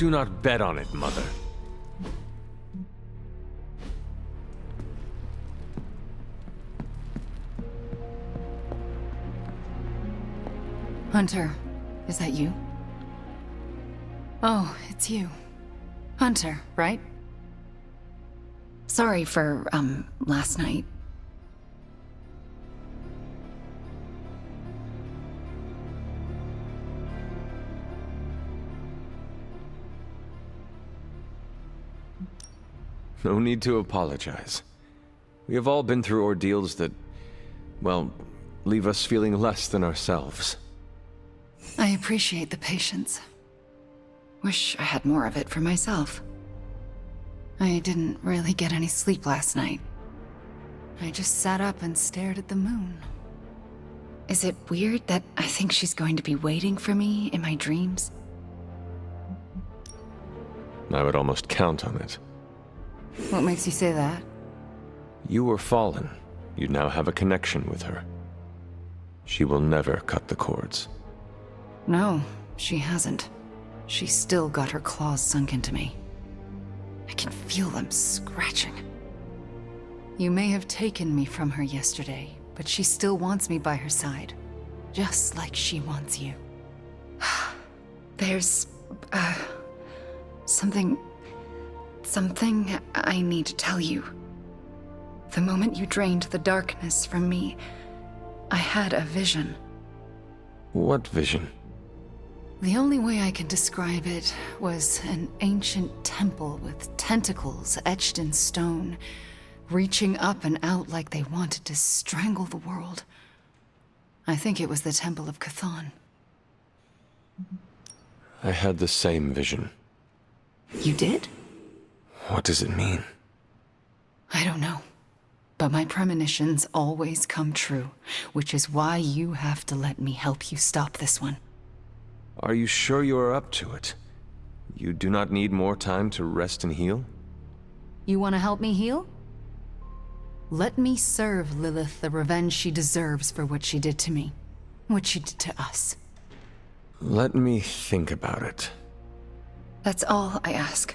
Do not bet on it, Mother. Hunter, is that you? Oh, it's you. Hunter, right? Sorry for, last night. No need to apologize. We have all been through ordeals that, well, leave us feeling less than ourselves. I appreciate the patience. Wish I had more of it for myself. I didn't really get any sleep last night. I just sat up and stared at the moon. Is it weird that I think she's going to be waiting for me in my dreams? I would almost count on it. What makes you say that? You were fallen. You now have a connection with her. She will never cut the cords. No, she hasn't. She's still got her claws sunk into me. I can feel them scratching. You may have taken me from her yesterday, but she still wants me by her side. Just like she wants you. There's... something I need to tell you. The moment you drained the darkness from me, I had a vision. What vision? The only way I can describe it was an ancient temple with tentacles etched in stone, reaching up and out like they wanted to strangle the world. I think it was the Temple of Chthon. I had the same vision. You did? What does it mean? I don't know. But my premonitions always come true, which is why you have to let me help you stop this one. Are you sure you are up to it? You do not need more time to rest and heal? You want to help me heal? Let me serve Lilith the revenge she deserves for what she did to me. What she did to us. Let me think about it. That's all I ask.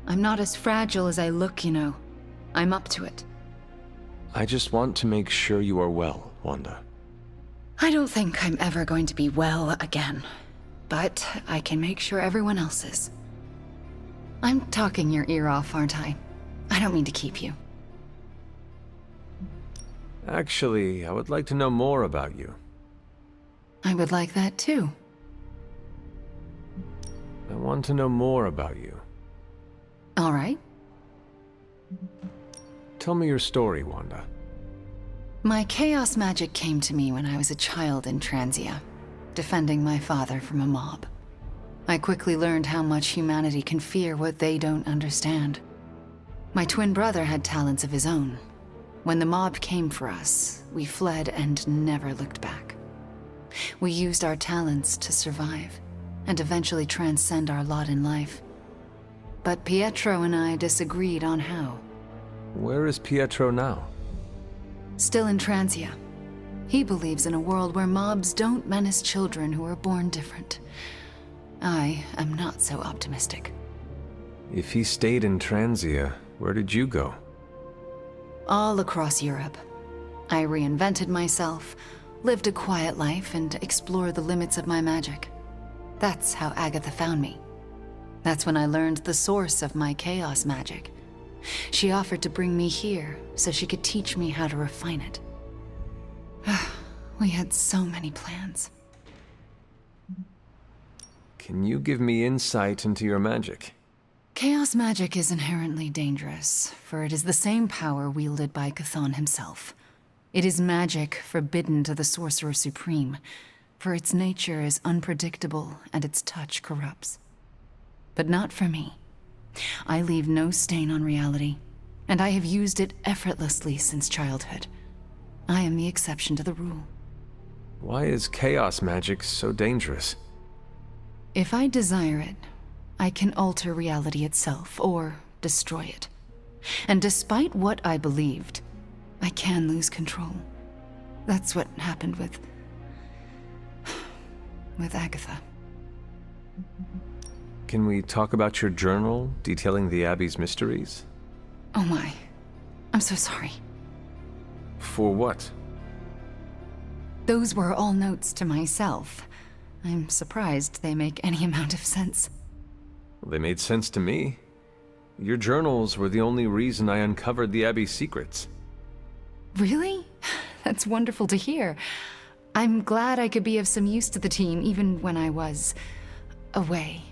I'm not as fragile as I look, you know. I'm up to it. I just want to make sure you are well, Wanda. I don't think I'm ever going to be well again. But I can make sure everyone else is. I'm talking your ear off, aren't I? I don't mean to keep you. Actually, I would like to know more about you. I would like that too. I want to know more about you. All right. Tell me your story, Wanda. My chaos magic came to me when I was a child in Transia, defending my father from a mob. I quickly learned how much humanity can fear what they don't understand. My twin brother had talents of his own. When the mob came for us, we fled and never looked back. We used our talents to survive, and eventually transcend our lot in life. But Pietro and I disagreed on how. Where is Pietro now? Still in Transia. He believes in a world where mobs don't menace children who are born different. I am not so optimistic. If he stayed in Transia, where did you go? All across Europe. I reinvented myself, lived a quiet life, and explored the limits of my magic. That's how Agatha found me. That's when I learned the source of my chaos magic. She offered to bring me here so she could teach me how to refine it. We had so many plans. Can you give me insight into your magic? Chaos magic is inherently dangerous, for it is the same power wielded by Chthon himself. It is magic forbidden to the Sorcerer Supreme, for its nature is unpredictable and its touch corrupts. But not for me. I leave no stain on reality, and I have used it effortlessly since childhood. I am the exception to the rule. Why is chaos magic so dangerous? If I desire it, I can alter reality itself, or destroy it. And despite what I believed, I can lose control. That's what happened with Agatha. Can we talk about your journal detailing the Abbey's mysteries? Oh my. I'm so sorry. For what? Those were all notes to myself. I'm surprised they make any amount of sense. Well, they made sense to me. Your journals were the only reason I uncovered the Abbey's secrets. Really? That's wonderful to hear. I'm glad I could be of some use to the team, even when I was away.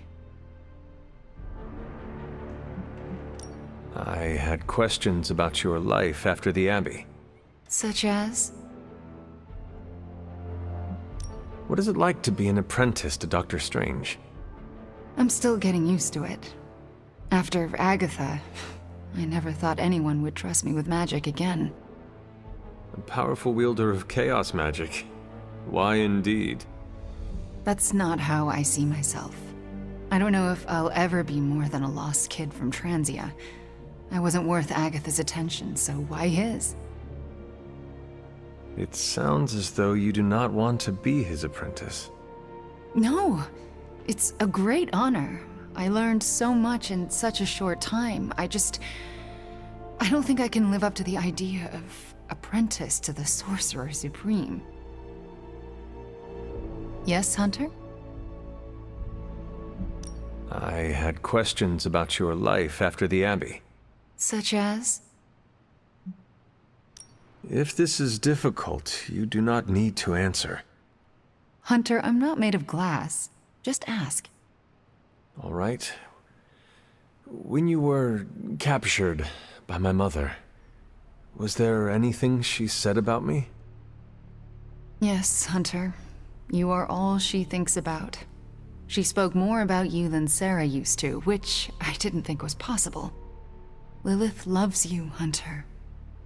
I had questions about your life after the Abbey. Such as? What is it like to be an apprentice to Dr. Strange? I'm still getting used to it. After Agatha, I never thought anyone would trust me with magic again. A powerful wielder of chaos magic. Why indeed? That's not how I see myself. I don't know if I'll ever be more than a lost kid from Transia. I wasn't worth Agatha's attention, so why his? It sounds as though you do not want to be his apprentice. No, it's a great honor. I learned so much in such a short time. I don't think I can live up to the idea of apprentice to the Sorcerer Supreme. Yes, Hunter? I had questions about your life after the Abbey. Such as? If this is difficult, you do not need to answer. Hunter, I'm not made of glass. Just ask. All right. When you were captured by my mother, was there anything she said about me? Yes, Hunter. You are all she thinks about. She spoke more about you than Sarah used to, which I didn't think was possible. Lilith loves you, Hunter.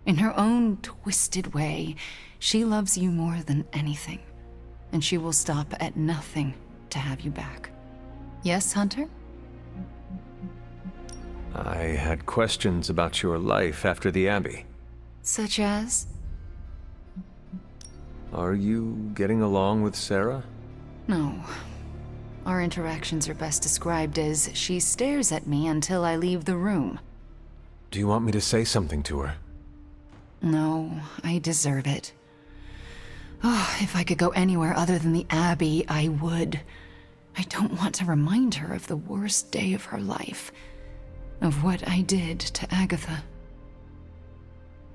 In her own twisted way, she loves you more than anything. And she will stop at nothing to have you back. Yes, Hunter? I had questions about your life after the Abbey. Such as? Are you getting along with Sarah? No. Our interactions are best described as she stares at me until I leave the room. Do you want me to say something to her? No, I deserve it. Oh, if I could go anywhere other than the Abbey, I would. I don't want to remind her of the worst day of her life. Of what I did to Agatha.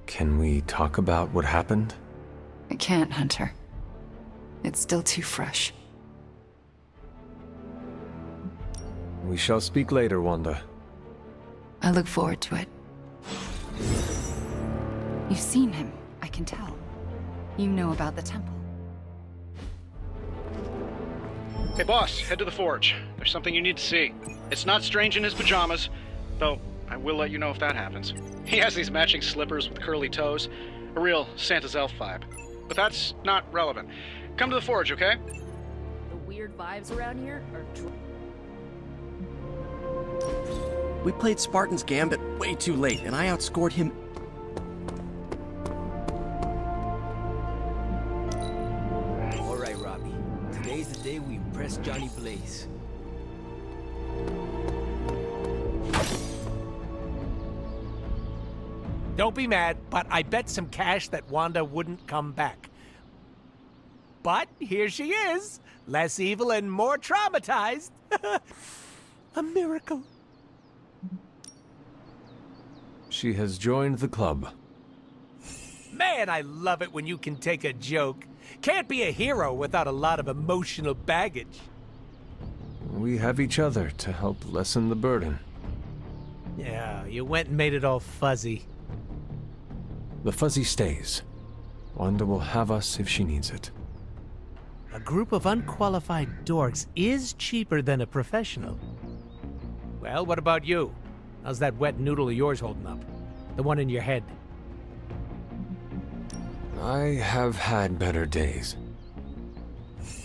Can we talk about what happened? I can't, Hunter. It's still too fresh. We shall speak later, Wanda. I look forward to it. You've seen him, I can tell. You know about the temple. Hey boss, head to the forge. There's something you need to see. It's not Strange in his pajamas, though I will let you know if that happens. He has these matching slippers with curly toes. A real Santa's elf vibe. But that's not relevant. Come to the forge, okay? The weird vibes around here are We played Spartan's Gambit way too late, and I outscored him. Alright, Robbie. Today's the day we impress Johnny Blaze. Don't be mad, but I bet some cash that Wanda wouldn't come back. But here she is, less evil and more traumatized. A miracle. She has joined the club. Man, I love it when you can take a joke. Can't be a hero without a lot of emotional baggage. We have each other to help lessen the burden. Yeah, you went and made it all fuzzy. The fuzzy stays. Wanda will have us if she needs it. A group of unqualified dorks is cheaper than a professional. Well, what about you? How's that wet noodle of yours holding up? The one in your head. I have had better days.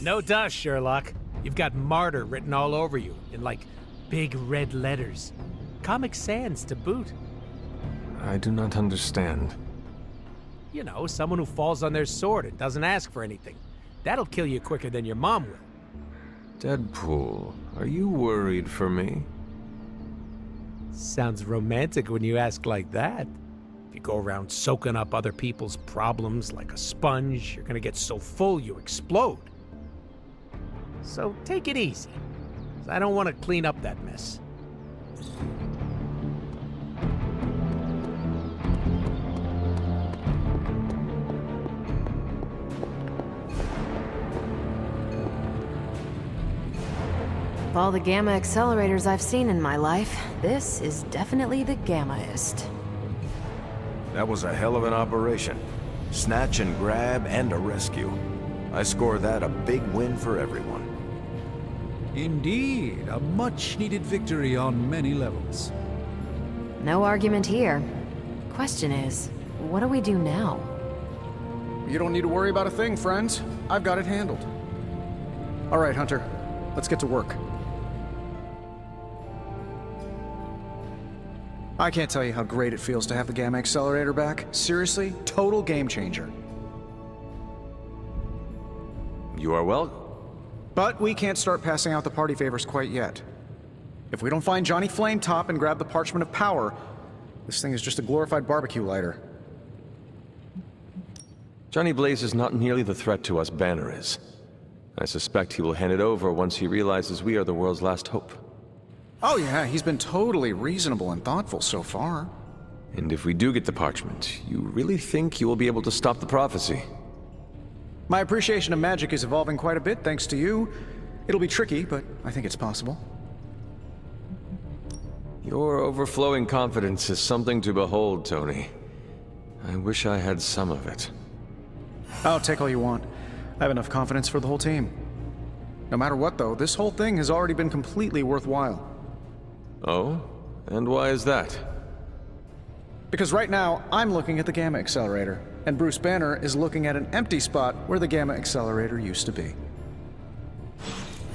No dust, Sherlock. You've got martyr written all over you in, like, big red letters. Comic Sans to boot. I do not understand. You know, someone who falls on their sword and doesn't ask for anything. That'll kill you quicker than your mom will. Deadpool, are you worried for me? Sounds romantic when you ask like that. If you go around soaking up other people's problems like a sponge, you're gonna get so full you explode. So take it easy. 'Cause I don't want to clean up that mess. Of all the gamma accelerators I've seen in my life, this is definitely the gammaest. That was a hell of an operation. Snatch and grab and a rescue. I score that a big win for everyone. Indeed, a much-needed victory on many levels. No argument here. Question is, what do we do now? You don't need to worry about a thing, friends. I've got it handled. All right, Hunter. Let's get to work. I can't tell you how great it feels to have the Gamma Accelerator back. Seriously, total game changer. You are well? But we can't start passing out the party favors quite yet. If we don't find Johnny Flametop and grab the Parchment of Power, this thing is just a glorified barbecue lighter. Johnny Blaze is not nearly the threat to us Banner is. I suspect he will hand it over once he realizes we are the world's last hope. Oh yeah, he's been totally reasonable and thoughtful so far. And if we do get the parchment, you really think you will be able to stop the prophecy? My appreciation of magic is evolving quite a bit thanks to you. It'll be tricky, but I think it's possible. Your overflowing confidence is something to behold, Tony. I wish I had some of it. Oh, take all you want. I have enough confidence for the whole team. No matter what, though, this whole thing has already been completely worthwhile. Oh? And why is that? Because right now, I'm looking at the Gamma Accelerator, and Bruce Banner is looking at an empty spot where the Gamma Accelerator used to be.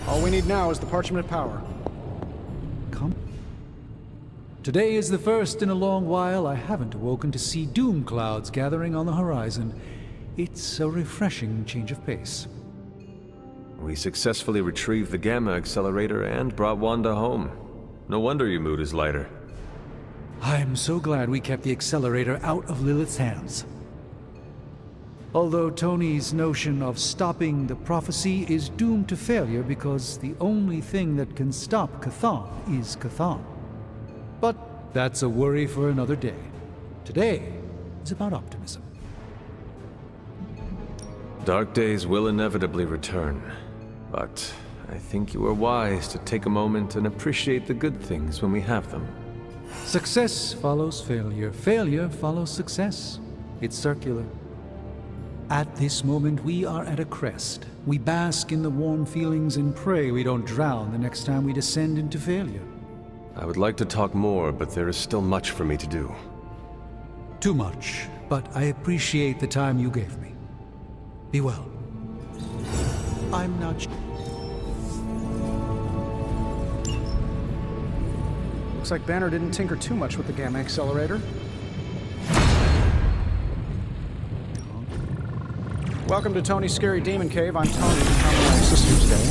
All we need now is the Parchment of Power. Come. Today is the first in a long while I haven't awoken to see doom clouds gathering on the horizon. It's a refreshing change of pace. We successfully retrieved the Gamma Accelerator and brought Wanda home. No wonder your mood is lighter. I'm so glad we kept the accelerator out of Lilith's hands. Although Tony's notion of stopping the prophecy is doomed to failure because the only thing that can stop Chthon is Chthon. But that's a worry for another day. Today is about optimism. Dark days will inevitably return, but I think you are wise to take a moment and appreciate the good things when we have them. Success follows failure. Failure follows success. It's circular. At this moment, we are at a crest. We bask in the warm feelings and pray we don't drown the next time we descend into failure. I would like to talk more, but there is still much for me to do. Too much, but I appreciate the time you gave me. Be well. I'm not... Looks like Banner didn't tinker too much with the Gamma Accelerator. Welcome to Tony's Scary Demon Cave. I'm Tony. How may I assist you today?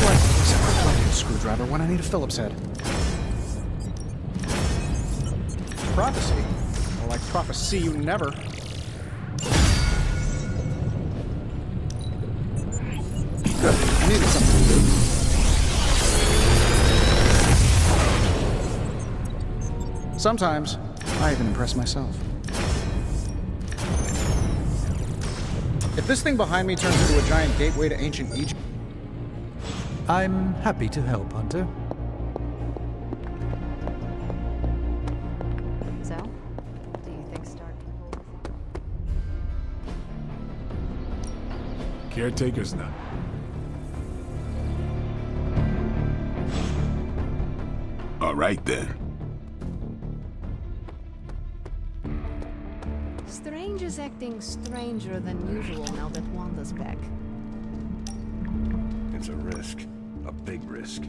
What is a quick screwdriver when I need a Phillips head? Prophecy? More like prophecy you never. Good. I needed something to do. Sometimes, I even impress myself. If this thing behind me turns into a giant gateway to ancient Egypt... I'm happy to help, Hunter. So, do you think Stark can hold this? Caretaker's not. All right then. Strange is acting stranger than usual now that Wanda's back. It's a risk. A big risk.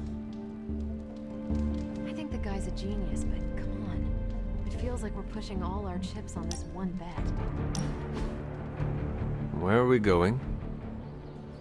I think the guy's a genius, but come on. It feels like we're pushing all our chips on this one bet. Where are we going?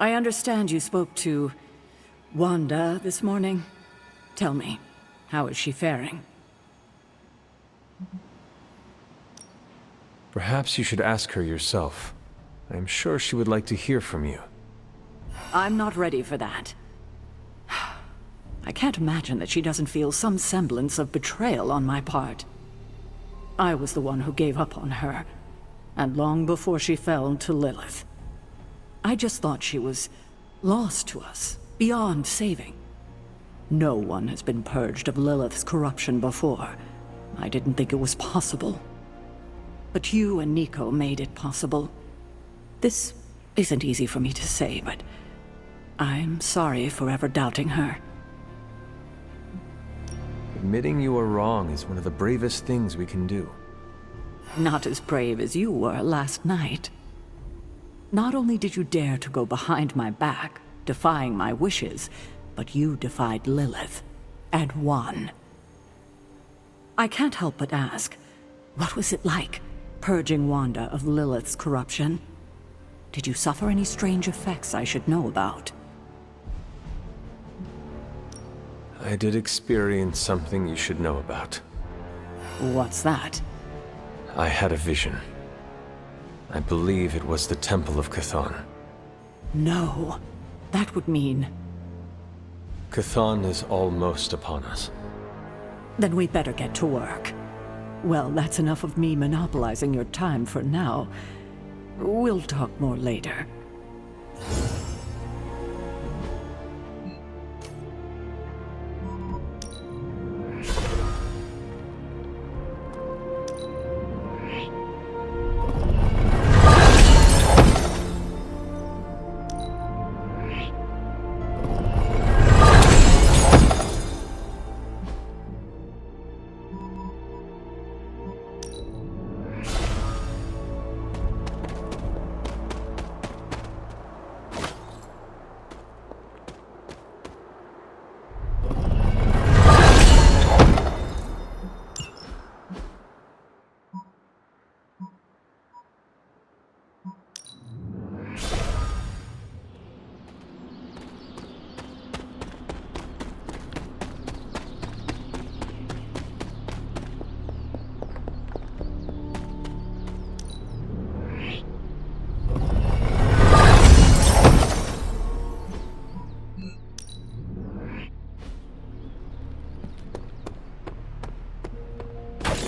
I understand you spoke to Wanda this morning. Tell me, how is she faring? Perhaps you should ask her yourself. I'm sure she would like to hear from you. I'm not ready for that. I can't imagine that she doesn't feel some semblance of betrayal on my part. I was the one who gave up on her, and long before she fell to Lilith. I just thought she was lost to us, beyond saving. No one has been purged of Lilith's corruption before. I didn't think it was possible. But you and Nico made it possible. This isn't easy for me to say, but I'm sorry for ever doubting her. Admitting you are wrong is one of the bravest things we can do. Not as brave as you were last night. Not only did you dare to go behind my back, defying my wishes, but you defied Lilith, and won. I can't help but ask, what was it like, purging Wanda of Lilith's corruption? Did you suffer any strange effects I should know about? I did experience something you should know about. What's that? I had a vision. I believe it was the Temple of Chthon. No. That would mean... Chthon is almost upon us. Then we better get to work. Well, that's enough of me monopolizing your time for now. We'll talk more later.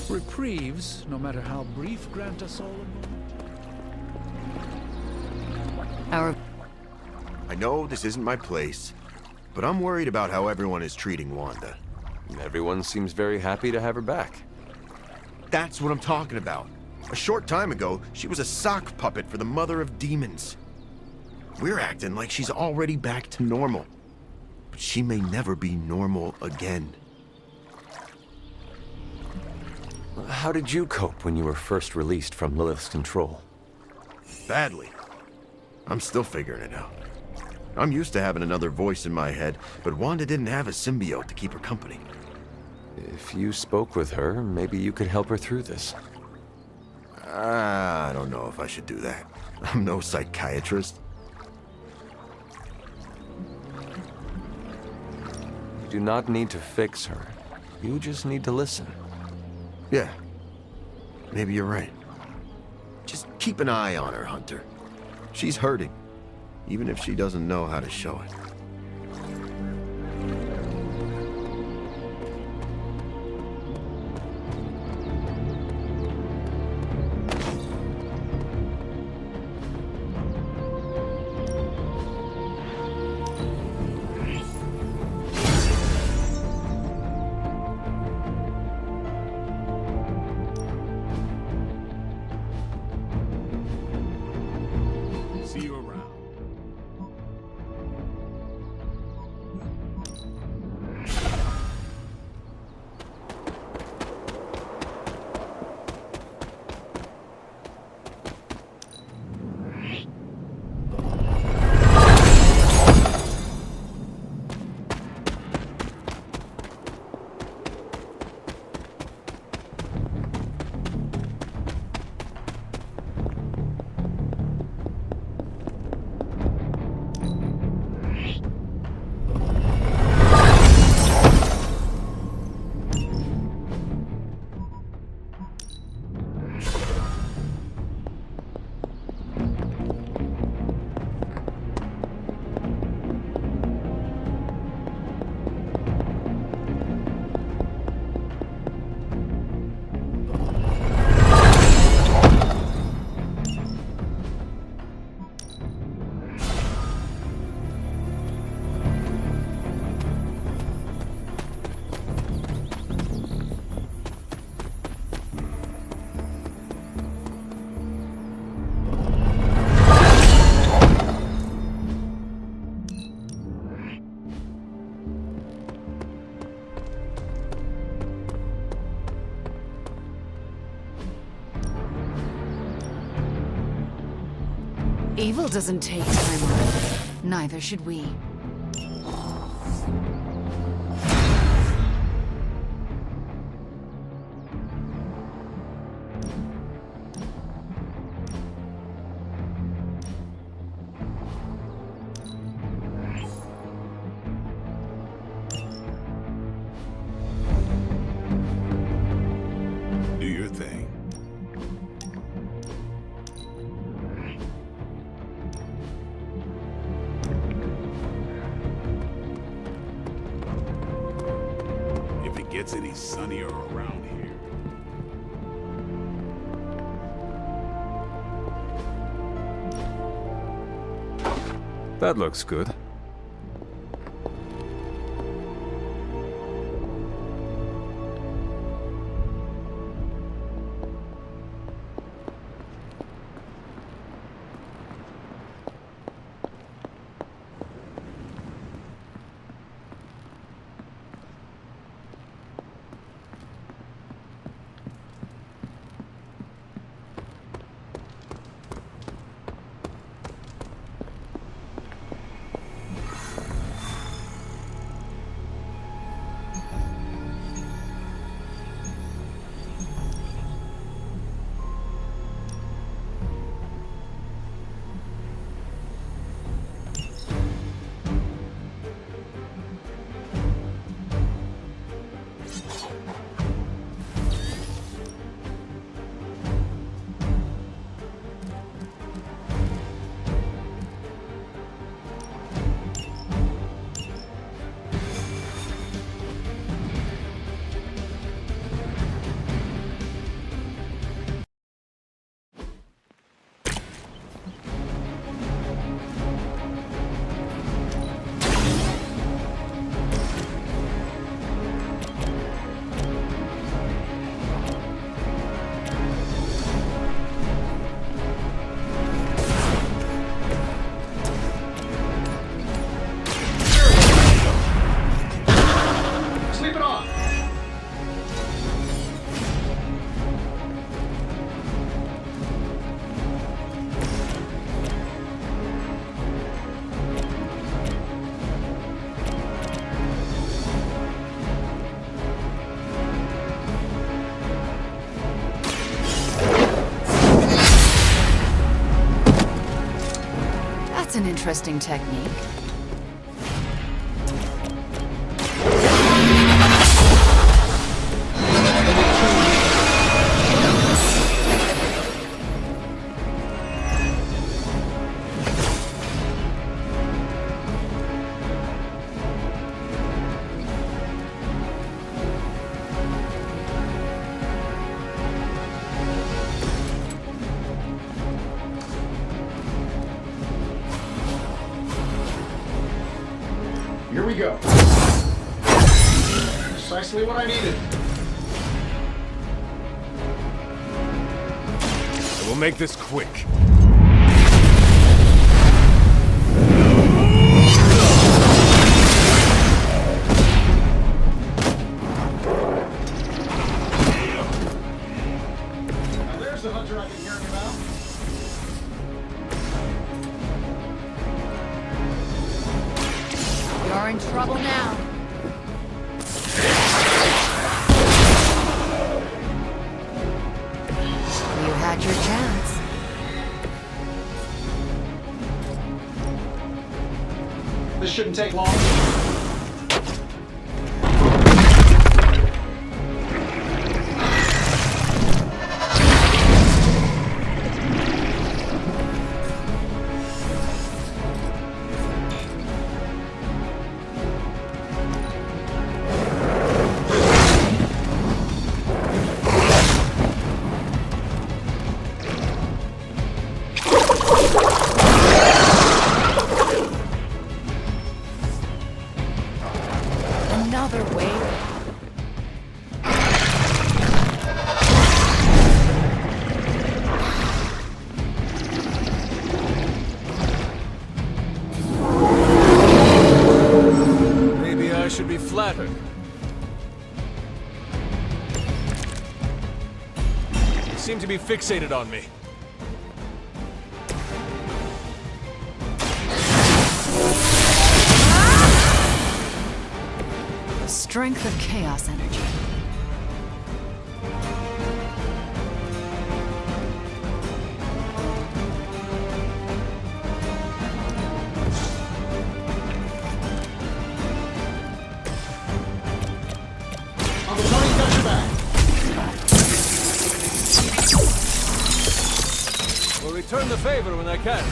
Reprieves, no matter how brief, grant us all a moment. I know this isn't my place, but I'm worried about how everyone is treating Wanda. Everyone seems very happy to have her back. That's what I'm talking about. A short time ago, she was a sock puppet for the Mother of Demons. We're acting like she's already back to normal. But she may never be normal again. How did you cope when you were first released from Lilith's control? Badly. I'm still figuring it out. I'm used to having another voice in my head, but Wanda didn't have a symbiote to keep her company. If you spoke with her, maybe you could help her through this. I don't know if I should do that. I'm no psychiatrist. You do not need to fix her. You just need to listen. Yeah. Maybe you're right. Just keep an eye on her, Hunter. She's hurting, even if she doesn't know how to show it. See you around. Evil doesn't take time off. Neither should we. Do your thing. If it gets any sunnier around here. That looks good. Sleep it off! That's an interesting technique. Here we go. Precisely what I needed. We'll make this quick. Now there's the hunter I've been hearing about. You're in trouble now. You had your chance. This shouldn't take long. Another wave. Maybe I should be flattered. You seem to be fixated on me. strength of chaos energy. Uncle Tony's got your back. We'll return the favor when I can.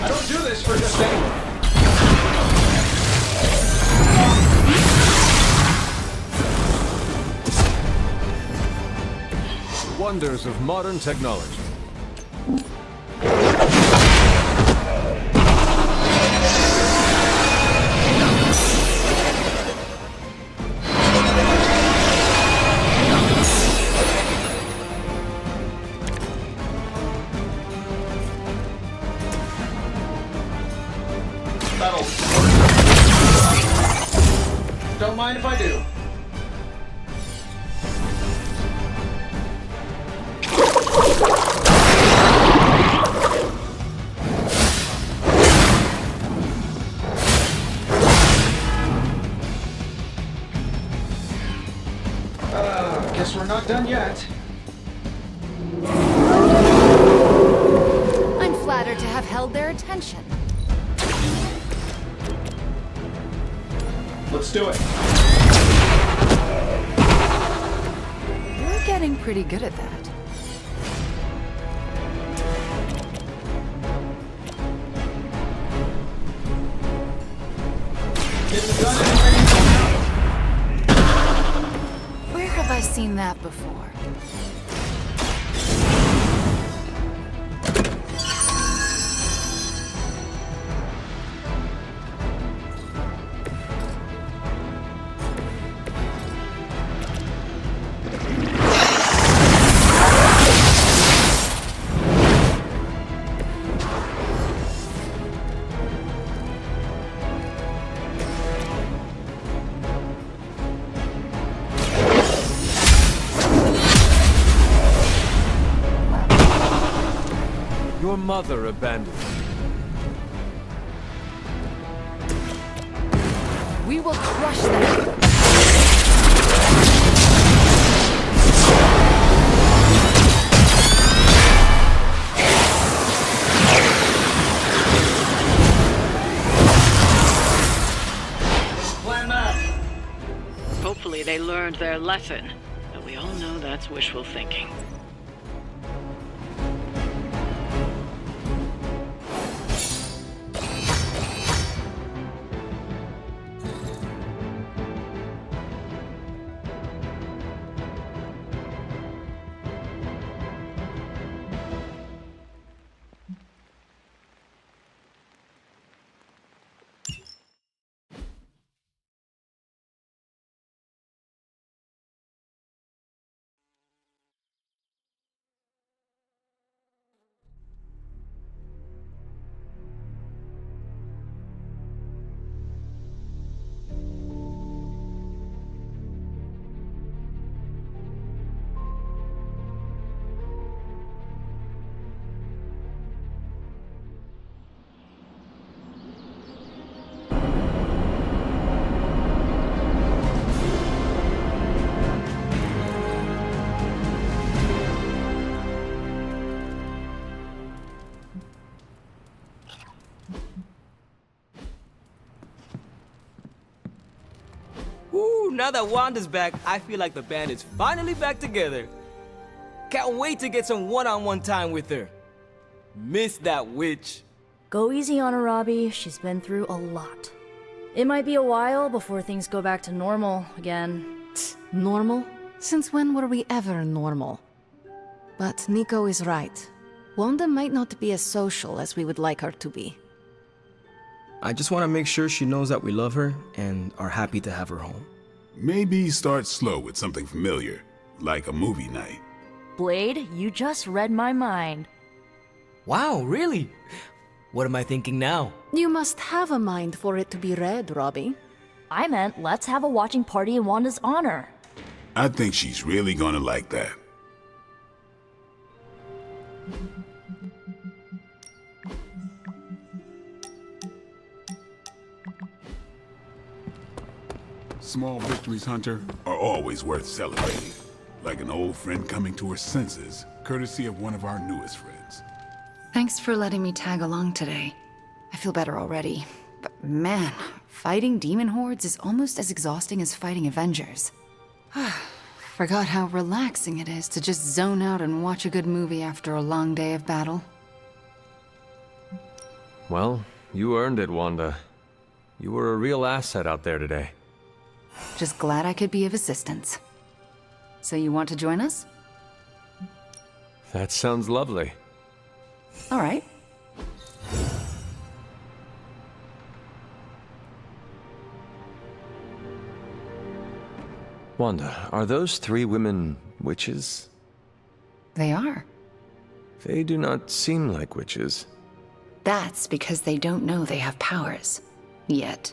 I don't do this for just anyone. Wonders of modern technology. That'll work. Don't mind if I do. Guess we're not done yet. I'm flattered to have held their attention. Let's do it. You're getting pretty good at that. Get the gun and ready to go. Where have I seen that before? Your mother abandoned me. We will crush them. Plan that. Hopefully they learned their lesson, but we all know that's wishful thinking. Ooh, now that Wanda's back, I feel like the band is finally back together. Can't wait to get some one-on-one time with her. Miss that witch. Go easy on her, Robbie. She's been through a lot. It might be a while before things go back to normal again. Normal? Since when were we ever normal? But Nico is right. Wanda might not be as social as we would like her to be. I just want to make sure she knows that we love her and are happy to have her home. Maybe start slow with something familiar, like a movie night. Blade, you just read my mind. Wow, really? What am I thinking now? You must have a mind for it to be read, Robbie. I meant let's have a watching party in Wanda's honor. I think she's really gonna like that. Small victories, Hunter, are always worth celebrating. Like an old friend coming to her senses, courtesy of one of our newest friends. Thanks for letting me tag along today. I feel better already. But man, fighting demon hordes is almost as exhausting as fighting Avengers. Forgot how relaxing it is to just zone out and watch a good movie after a long day of battle. Well, you earned it, Wanda. You were a real asset out there today. Just glad I could be of assistance. So you want to join us? That sounds lovely. All right. Wanda, are those three women witches? They are. They do not seem like witches. That's because they don't know they have powers. Yet.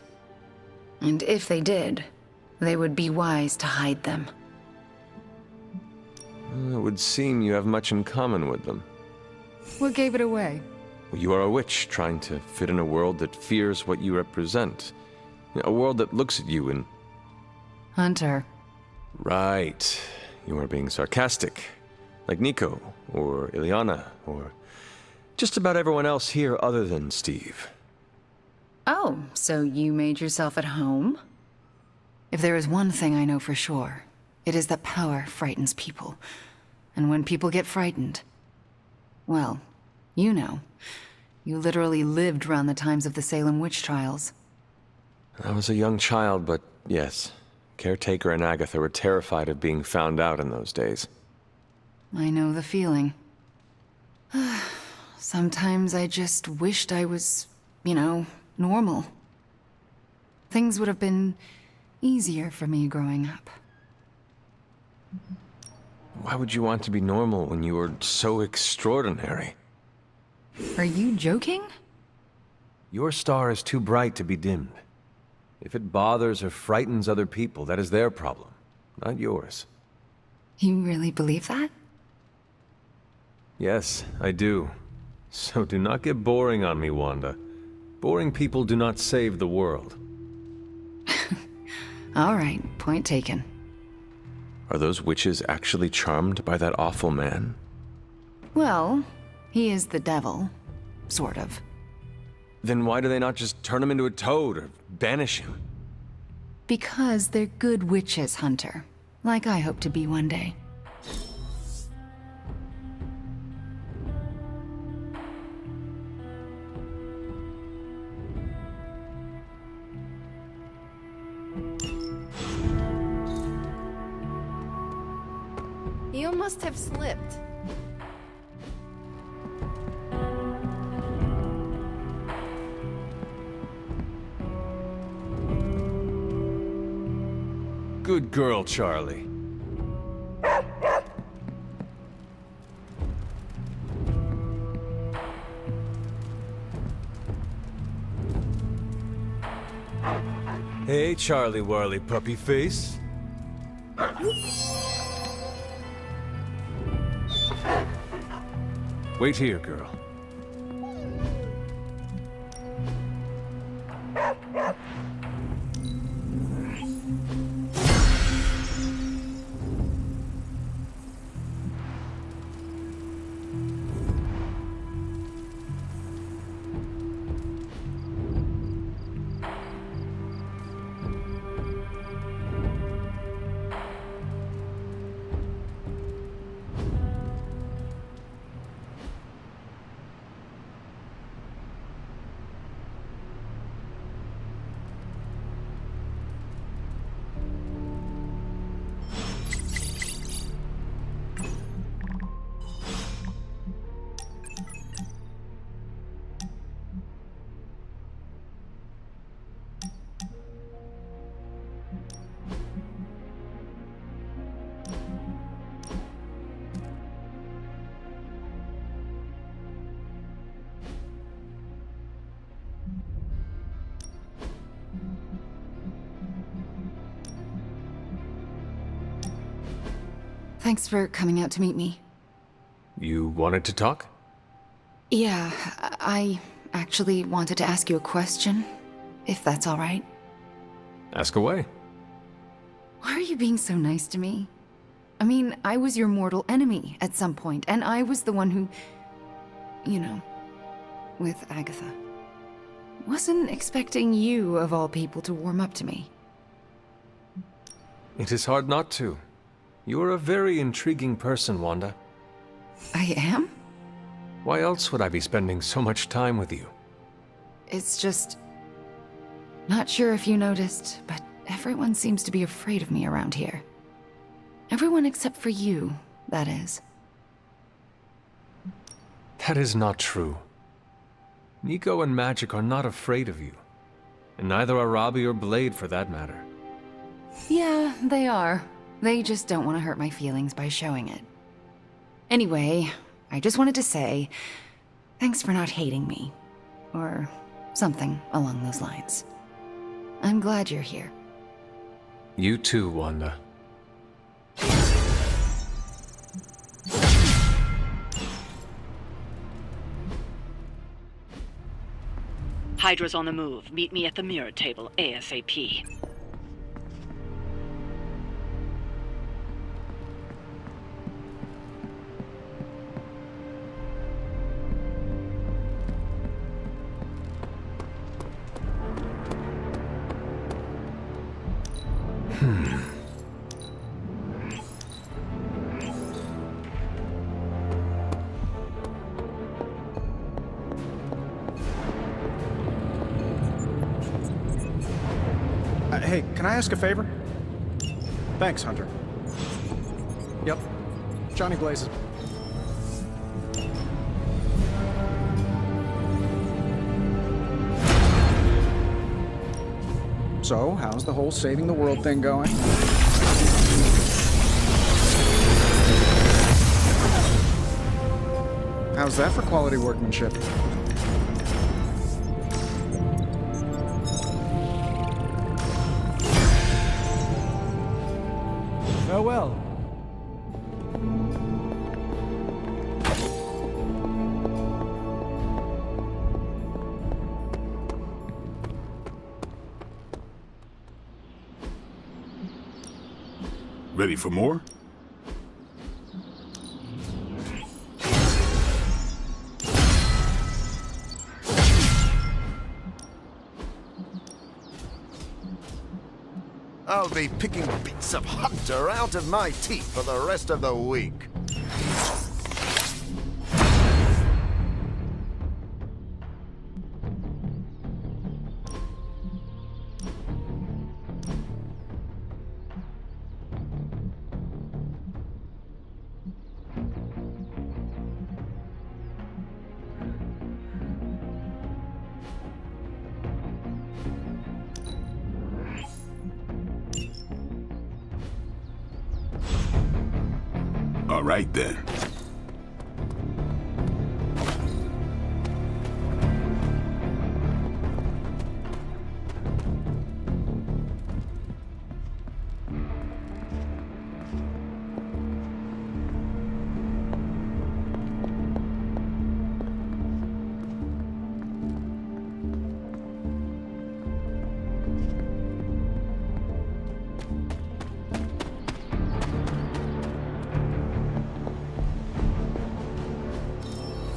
And if they did, they would be wise to hide them. It would seem you have much in common with them. What gave it away? You are a witch trying to fit in a world that fears what you represent. A world that looks at you and... Hunter. Right. You are being sarcastic. Like Nico, or Ileana, or just about everyone else here other than Steve. Oh, so you made yourself at home? If there is one thing I know for sure, it is that power frightens people. And when people get frightened, well, you know. You literally lived around the times of the Salem witch trials. I was a young child, but yes. Caretaker and Agatha were terrified of being found out in those days. I know the feeling. Sometimes I just wished I was, normal. Things would have been easier for me growing up. Why would you want to be normal when you were so extraordinary? Are you joking? Your star is too bright to be dimmed. If it bothers or frightens other people, that is their problem, not yours. You really believe that? Yes, I do. So do not get boring on me, Wanda. Boring people do not save the world. All right, point taken. Are those witches actually charmed by that awful man? Well, he is the devil. Sort of. Then why do they not just turn him into a toad or banish him? Because they're good witches, Hunter. Like I hope to be one day. You must have slipped. Good girl, Charlie. Hey, Charlie Warley puppy face. Wait here, girl. Thanks for coming out to meet me. You wanted to talk? Yeah, I actually wanted to ask you a question, if that's all right. Ask away. Why are you being so nice to me? I mean, I was your mortal enemy at some point, and I was the one who... you know, with Agatha. Wasn't expecting you, of all people, to warm up to me. It is hard not to. You are a very intriguing person, Wanda. I am? Why else would I be spending so much time with you? It's just... not sure if you noticed, but everyone seems to be afraid of me around here. Everyone except for you, that is. That is not true. Nico and Magic are not afraid of you. And neither are Robbie or Blade, for that matter. Yeah, they are. They just don't want to hurt my feelings by showing it. Anyway, I just wanted to say, thanks for not hating me. Or something along those lines. I'm glad you're here. You too, Wanda. Hydra's on the move. Meet me at the mirror table ASAP. Hey, can I ask a favor? Thanks, Hunter. Yep. Johnny Blazes. So, how's the whole saving the world thing going? How's that for quality workmanship? Farewell. Ready for more? I'll be picking bits of Hunter out of my teeth for the rest of the week. All right, then.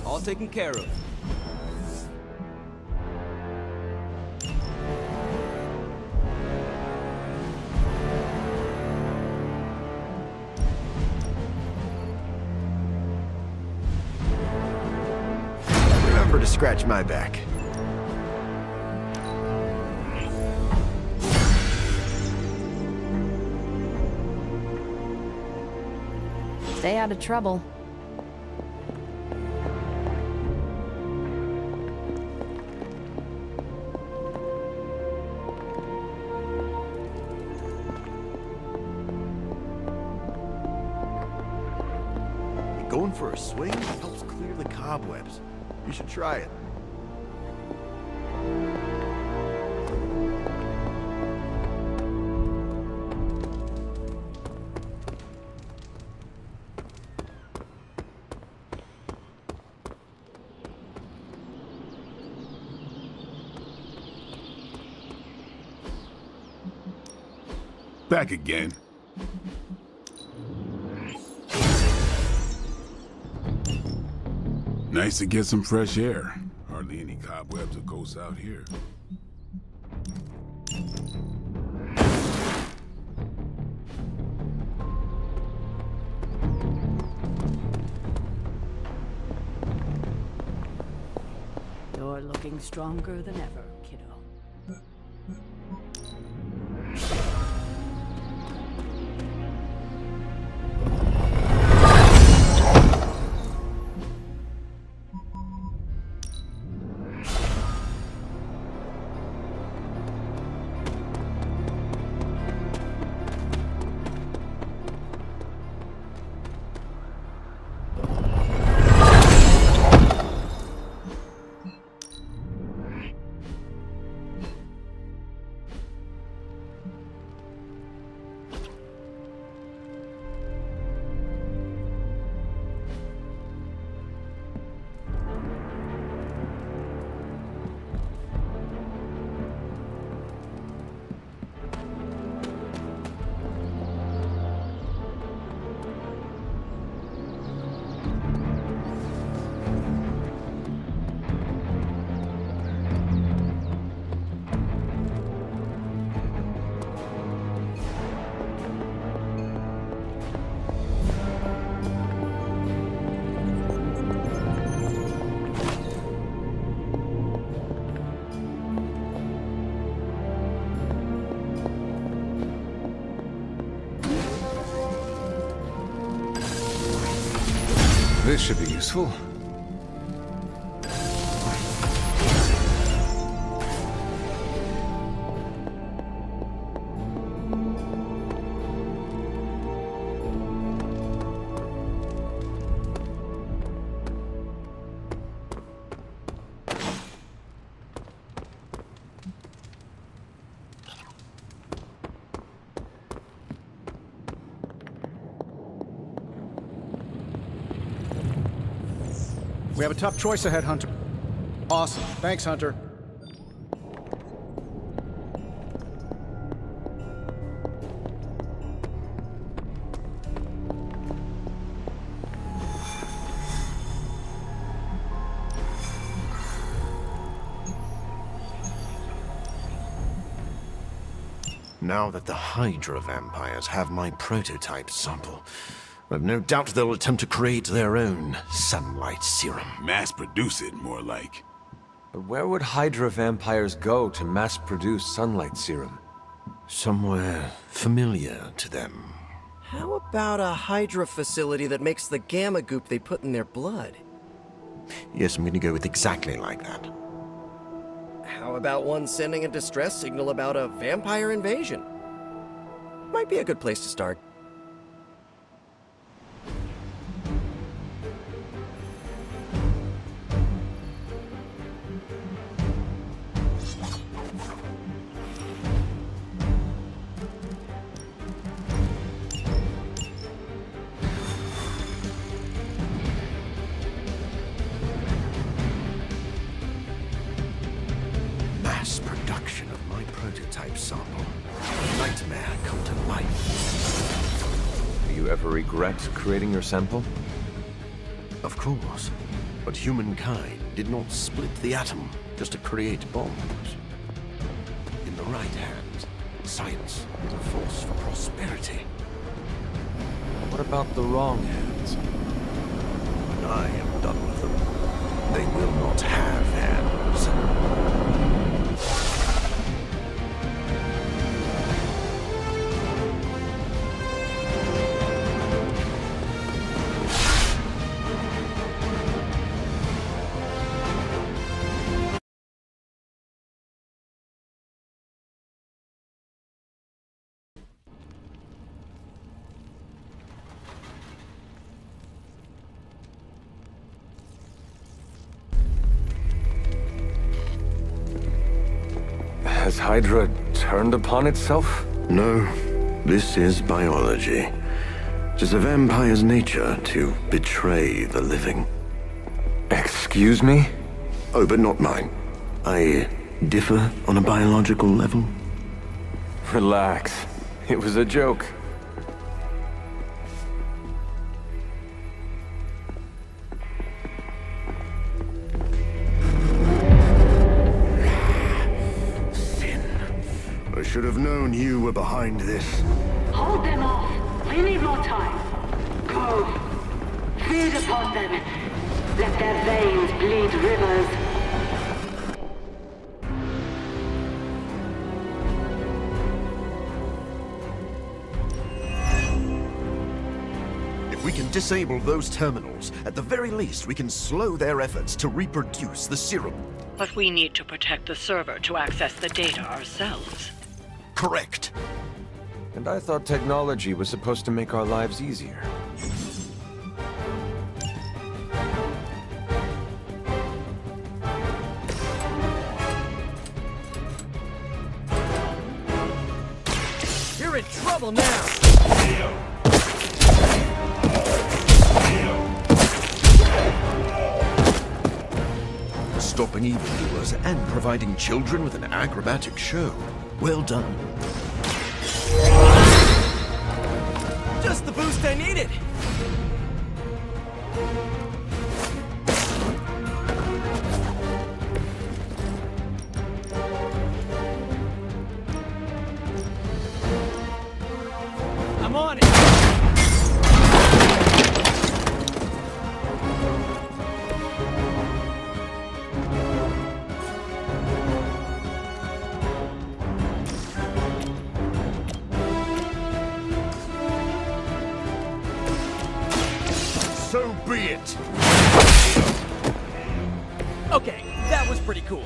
All taken care of. Remember to scratch my back. Stay out of trouble. Going for a swing helps clear the cobwebs. You should try it. Back again. Nice to get some fresh air. Hardly any cobwebs or ghosts out here. You're looking stronger than ever, kiddo. This should be useful. We have a tough choice ahead, Hunter. Awesome. Thanks, Hunter. Now that the Hydra vampires have my prototype sample, I've no doubt they'll attempt to create their own sunlight serum. Mass produce it, more like. But where would Hydra vampires go to mass-produce sunlight serum? Somewhere familiar to them. How about a Hydra facility that makes the gamma goop they put in their blood? Yes, I'm gonna go with exactly like that. How about one sending a distress signal about a vampire invasion? Might be a good place to start. Mass production of my prototype sample. Nightmare come to life. Do you ever regret creating your sample? Of course. But humankind did not split the atom just to create bombs. In the right hands, science is a force for prosperity. What about the wrong hands? I am done with them. They will not have hands. Has Hydra turned upon itself? No, this is biology. It is a vampire's nature to betray the living. Excuse me? Oh, but not mine. I differ on a biological level. Relax. It was a joke. I should have known you were behind this. Hold them off. We need more time. Go. Feed upon them. Let their veins bleed rivers. If we can disable those terminals, at the very least we can slow their efforts to reproduce the serum. But we need to protect the server to access the data ourselves. Correct. And I thought technology was supposed to make our lives easier. You're in trouble now! Stopping evildoers and providing children with an acrobatic show. Well done. Just the boost I needed! I'm on it! So be it! Okay, that was pretty cool.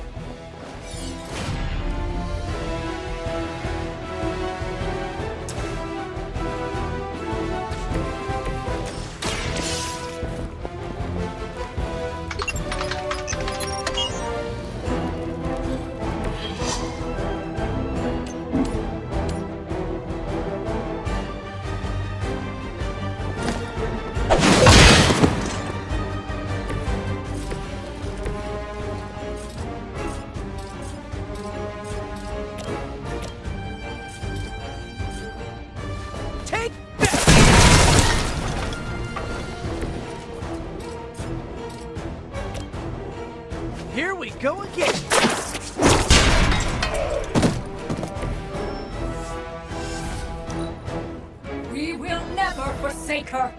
Here we go again! We will never forsake her!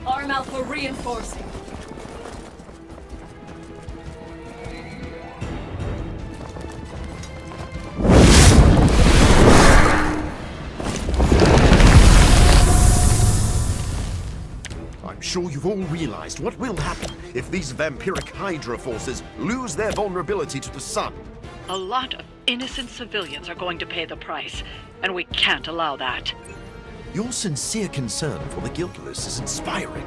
Arm Alpha reinforcing. I'm sure you've all realized what will happen if these vampiric Hydra forces lose their vulnerability to the sun. A lot of innocent civilians are going to pay the price, and we can't allow that. Your sincere concern for the guiltless is inspiring.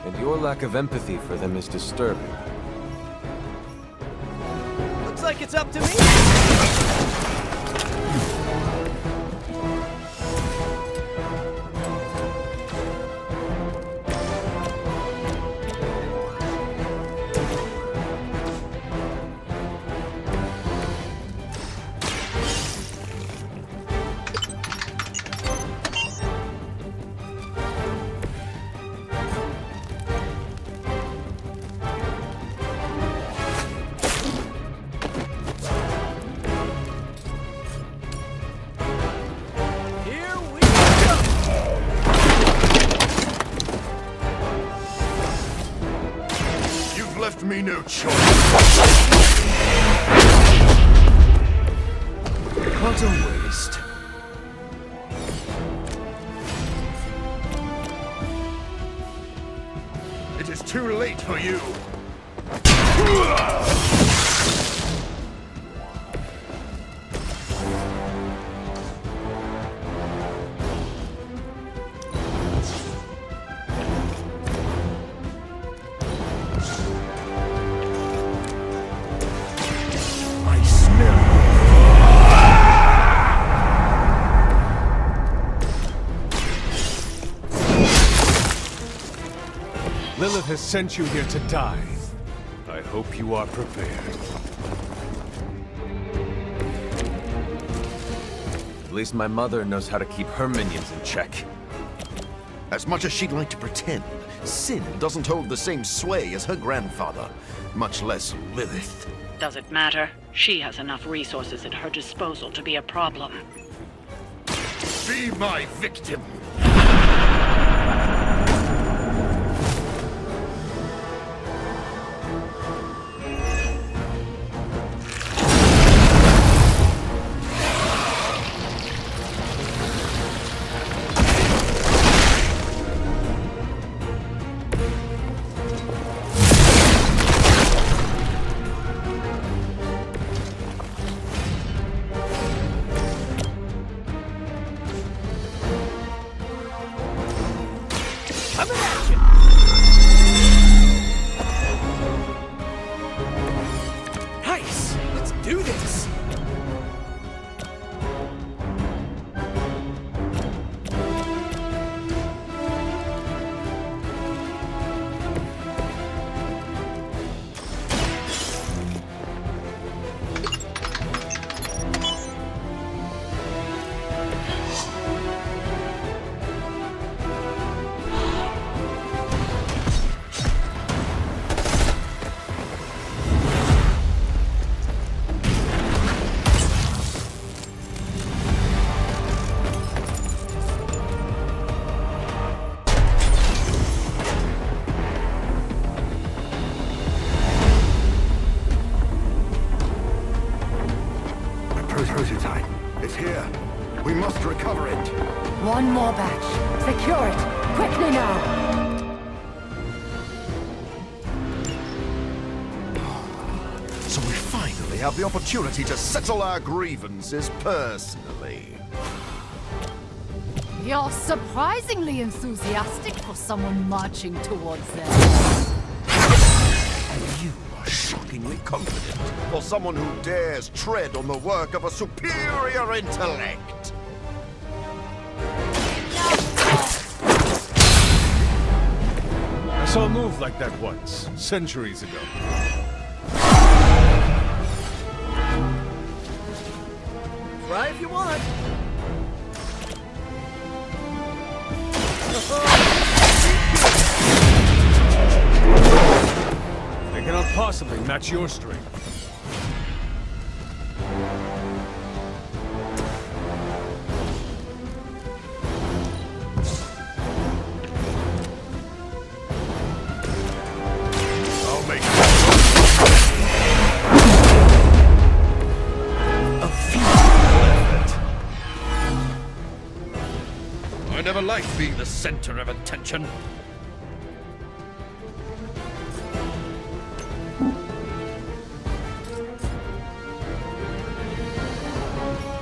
And your lack of empathy for them is disturbing. Looks like it's up to me! Left me no choice. What a waste. It is too late for you. Lilith has sent you here to die. I hope you are prepared. At least my mother knows how to keep her minions in check. As much as she'd like to pretend, Sin doesn't hold the same sway as her grandfather, much less Lilith. Does it matter? She has enough resources at her disposal to be a problem. Be my victim! Nice! Let's do this! Prototype. It's here. We must recover it. One more batch. Secure it. Quickly now. So we finally have the opportunity to settle our grievances personally. You're surprisingly enthusiastic for someone marching towards them. You are shockingly confident for someone who dares tread on the work of a superior intellect. I saw a move like that once, centuries ago. Try if you want. I cannot possibly match your strength. I'll make a futile effort. I never liked being the center of attention.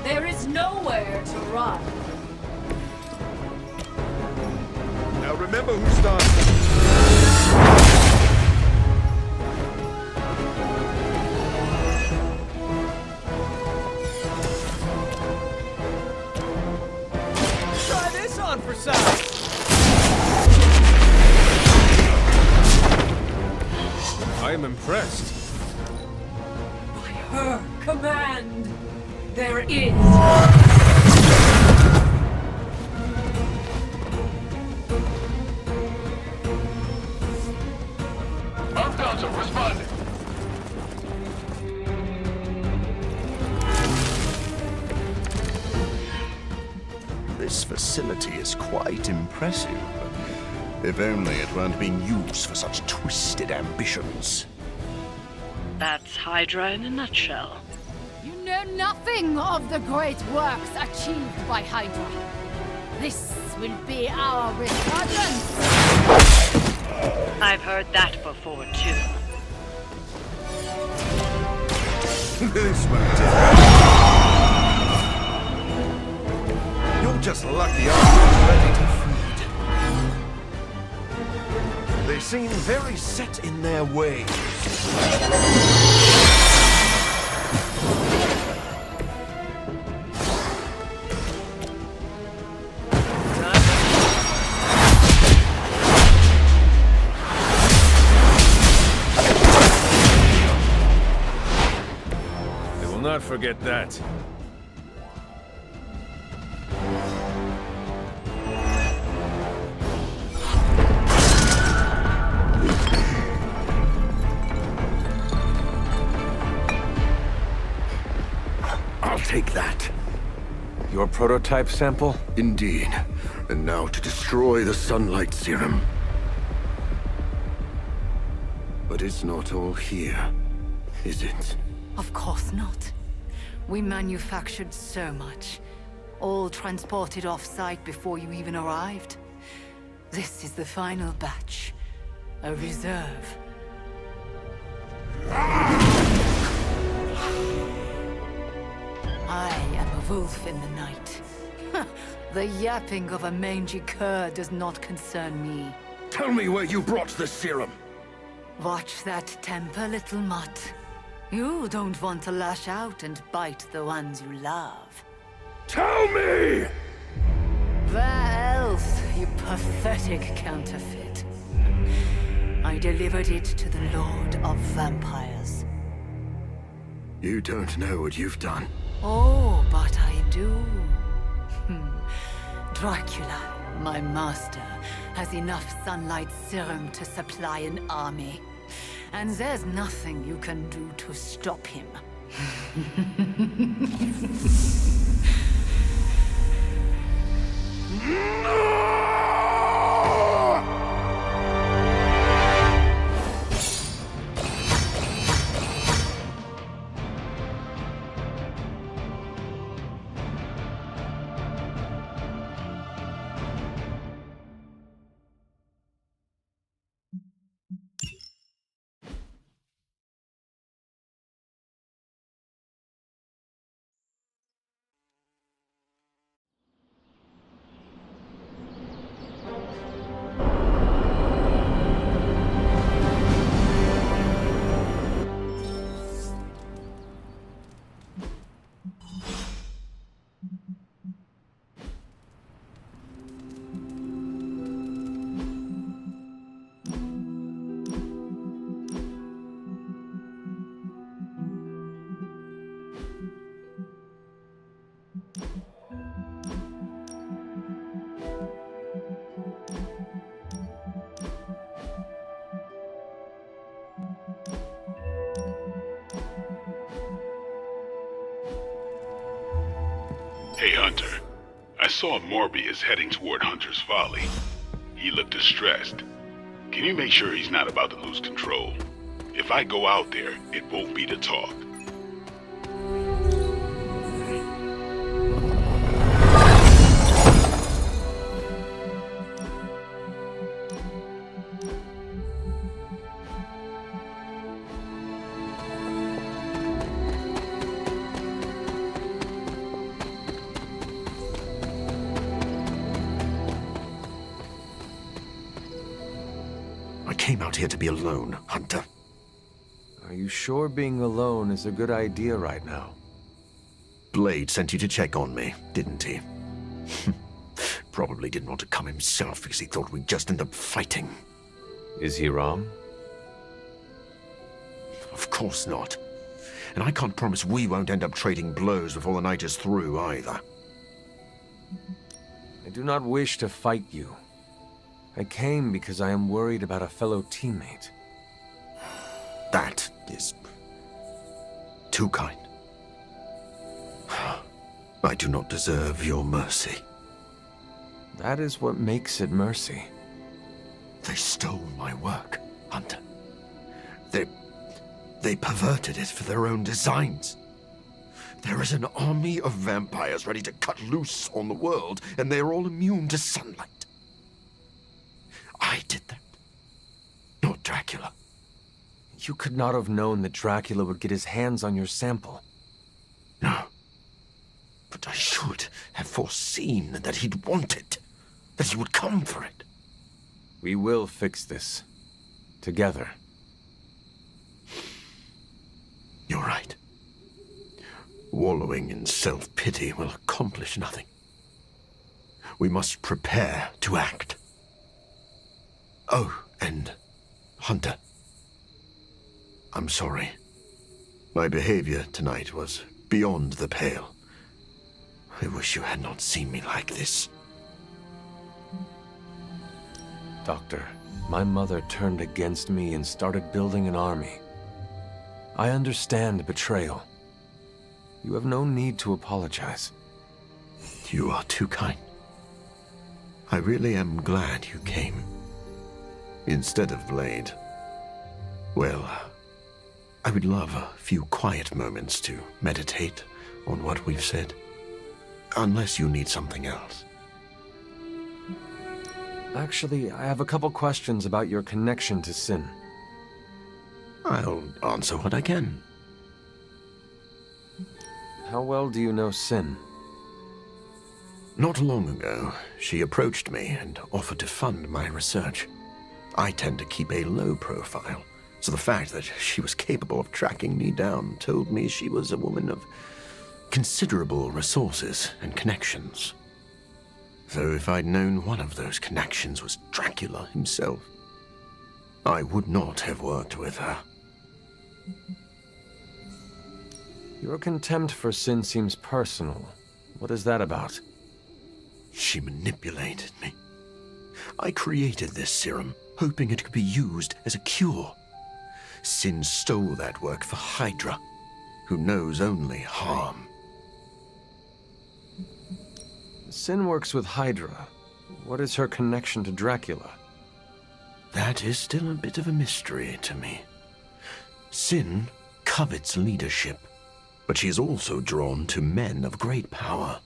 There is nowhere to run. Now remember who started. Try this on for size. I am impressed. By her command, there is. Earth Council, responding. This facility is quite impressive. If only it weren't being used for such twisted ambitions. That's Hydra in a nutshell. You know nothing of the great works achieved by Hydra. This will be our resurgence. I've heard that before, too. This one did. You're just lucky I'm ready to feed. They seem very set in their ways. They will not forget that. Take that. Your prototype sample? Indeed. And now to destroy the sunlight serum. But it's not all here, is it? Of course not. We manufactured so much. All transported off-site before you even arrived. This is the final batch. A reserve. I am a wolf in the night. The yapping of a mangy cur does not concern me. Tell me where you brought the serum. Watch that temper, little mutt. You don't want to lash out and bite the ones you love. Tell me! Where else, you pathetic counterfeit? I delivered it to the Lord of Vampires. You don't know what you've done. Oh, but I do. Dracula, my master, has enough sunlight serum to supply an army. And there's nothing you can do to stop him. Hey, Hunter. I saw Morbius heading toward Hunter's Folly. He looked distressed. Can you make sure he's not about to lose control? If I go out there, it won't be to talk. I came out here to be alone, Hunter. Are you sure being alone is a good idea right now? Blade sent you to check on me, didn't he? Probably didn't want to come himself because he thought we'd just end up fighting. Is he wrong? Of course not. And I can't promise we won't end up trading blows before the night is through, either. I do not wish to fight you. I came because I am worried about a fellow teammate. That is too kind. I do not deserve your mercy. That is what makes it mercy. They stole my work, Hunter. They perverted it for their own designs. There is an army of vampires ready to cut loose on the world, and they are all immune to sunlight. I did that. Not Dracula. You could not have known that Dracula would get his hands on your sample. No. But I should have foreseen that he'd want it. That he would come for it. We will fix this. Together. You're right. Wallowing in self-pity will accomplish nothing. We must prepare to act. Oh, and Hunter. I'm sorry. My behavior tonight was beyond the pale. I wish you had not seen me like this. Doctor, my mother turned against me and started building an army. I understand betrayal. You have no need to apologize. You are too kind. I really am glad you came. Instead of Blade. Well, I would love a few quiet moments to meditate on what we've said. Unless you need something else. Actually, I have a couple questions about your connection to Sin. I'll answer what I can. How well do you know Sin? Not long ago, she approached me and offered to fund my research. I tend to keep a low profile, so the fact that she was capable of tracking me down told me she was a woman of considerable resources and connections. Though if I'd known one of those connections was Dracula himself, I would not have worked with her. Your contempt for Sin seems personal. What is that about? She manipulated me. I created this serum, hoping it could be used as a cure. Sin stole that work for Hydra, who knows only harm. Sin works with Hydra. What is her connection to Dracula? That is still a bit of a mystery to me. Sin covets leadership, but she is also drawn to men of great power.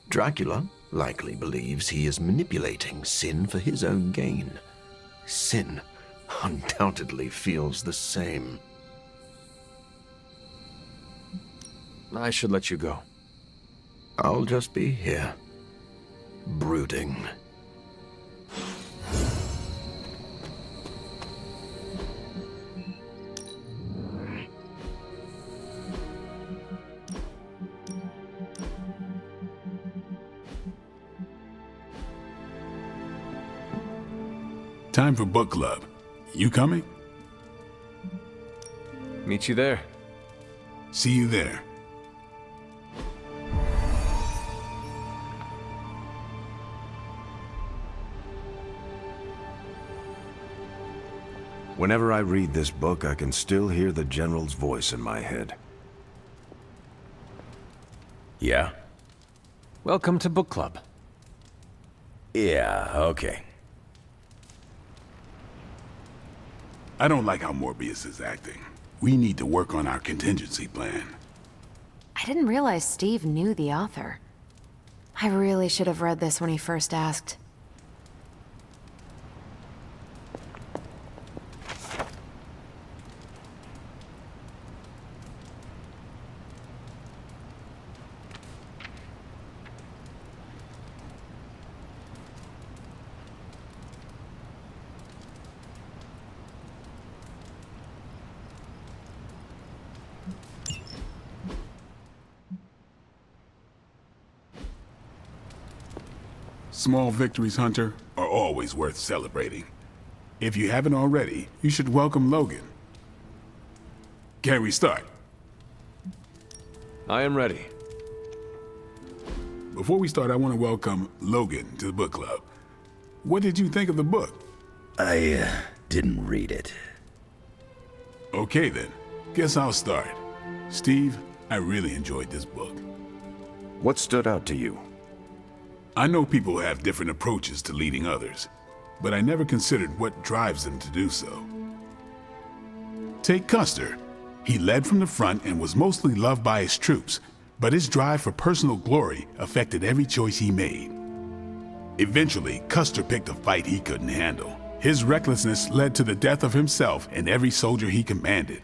Dracula likely believes he is manipulating Sin for his own gain. Sin undoubtedly feels the same. I should let you go. I'll just be here, brooding. Time for book club. You coming? Meet you there. See you there. Whenever I read this book, I can still hear the General's voice in my head. Yeah? Welcome to book club. Yeah, okay. I don't like how Morbius is acting. We need to work on our contingency plan. I didn't realize Steve knew the author. I really should have read this when he first asked. Small victories, Hunter, are always worth celebrating. If you haven't already, you should welcome Logan. Can we start? I am ready. Before we start, I want to welcome Logan to the book club. What did you think of the book? I didn't read it. Okay then, guess I'll start. Steve, I really enjoyed this book. What stood out to you? I know people have different approaches to leading others, but I never considered what drives them to do so. Take Custer. He led from the front and was mostly loved by his troops, but his drive for personal glory affected every choice he made. Eventually, Custer picked a fight he couldn't handle. His recklessness led to the death of himself and every soldier he commanded.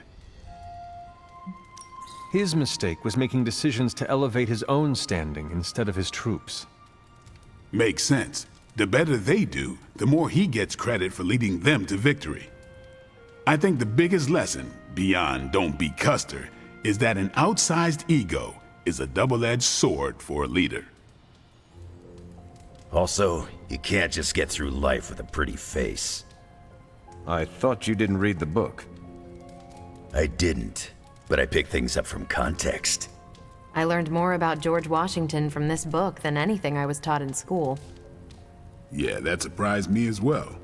His mistake was making decisions to elevate his own standing instead of his troops. Makes sense. The better they do, the more he gets credit for leading them to victory. I think the biggest lesson, beyond don't be Custer, is that an outsized ego is a double-edged sword for a leader. Also, you can't just get through life with a pretty face. I thought you didn't read the book. I didn't, but I picked things up from context. I learned more about George Washington from this book than anything I was taught in school. Yeah, that surprised me as well.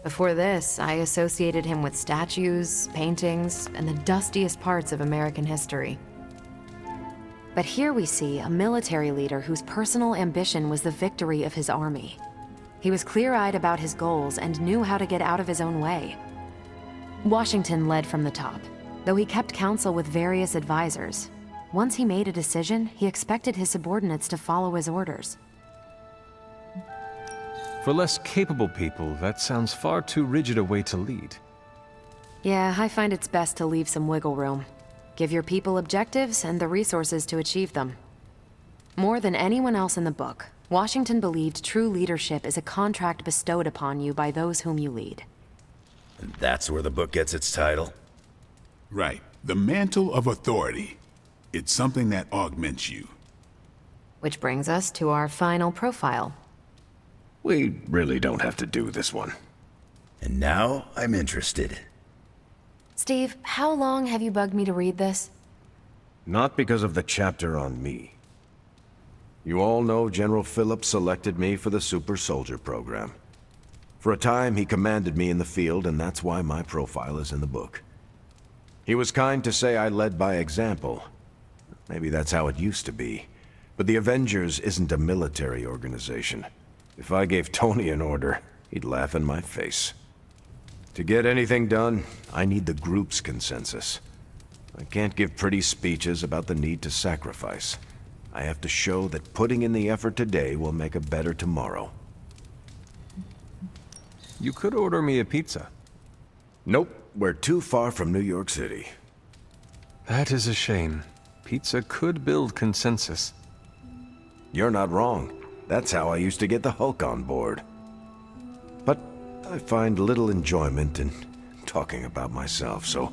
Before this, I associated him with statues, paintings, and the dustiest parts of American history. But here we see a military leader whose personal ambition was the victory of his army. He was clear-eyed about his goals and knew how to get out of his own way. Washington led from the top, though he kept counsel with various advisors. Once he made a decision, he expected his subordinates to follow his orders. For less capable people, that sounds far too rigid a way to lead. Yeah, I find it's best to leave some wiggle room. Give your people objectives and the resources to achieve them. More than anyone else in the book, Washington believed true leadership is a contract bestowed upon you by those whom you lead. And that's where the book gets its title? Right. The mantle of authority. It's something that augments you. Which brings us to our final profile. We really don't have to do this one. And now I'm interested. Steve, how long have you bugged me to read this? Not because of the chapter on me. You all know General Phillips selected me for the Super Soldier program. For a time, he commanded me in the field, and that's why my profile is in the book. He was kind to say I led by example. Maybe that's how it used to be. But the Avengers isn't a military organization. If I gave Tony an order, he'd laugh in my face. To get anything done, I need the group's consensus. I can't give pretty speeches about the need to sacrifice. I have to show that putting in the effort today will make a better tomorrow. You could order me a pizza. Nope, we're too far from New York City. That is a shame. Pizza could build consensus. You're not wrong. That's how I used to get the Hulk on board. But I find little enjoyment in talking about myself, so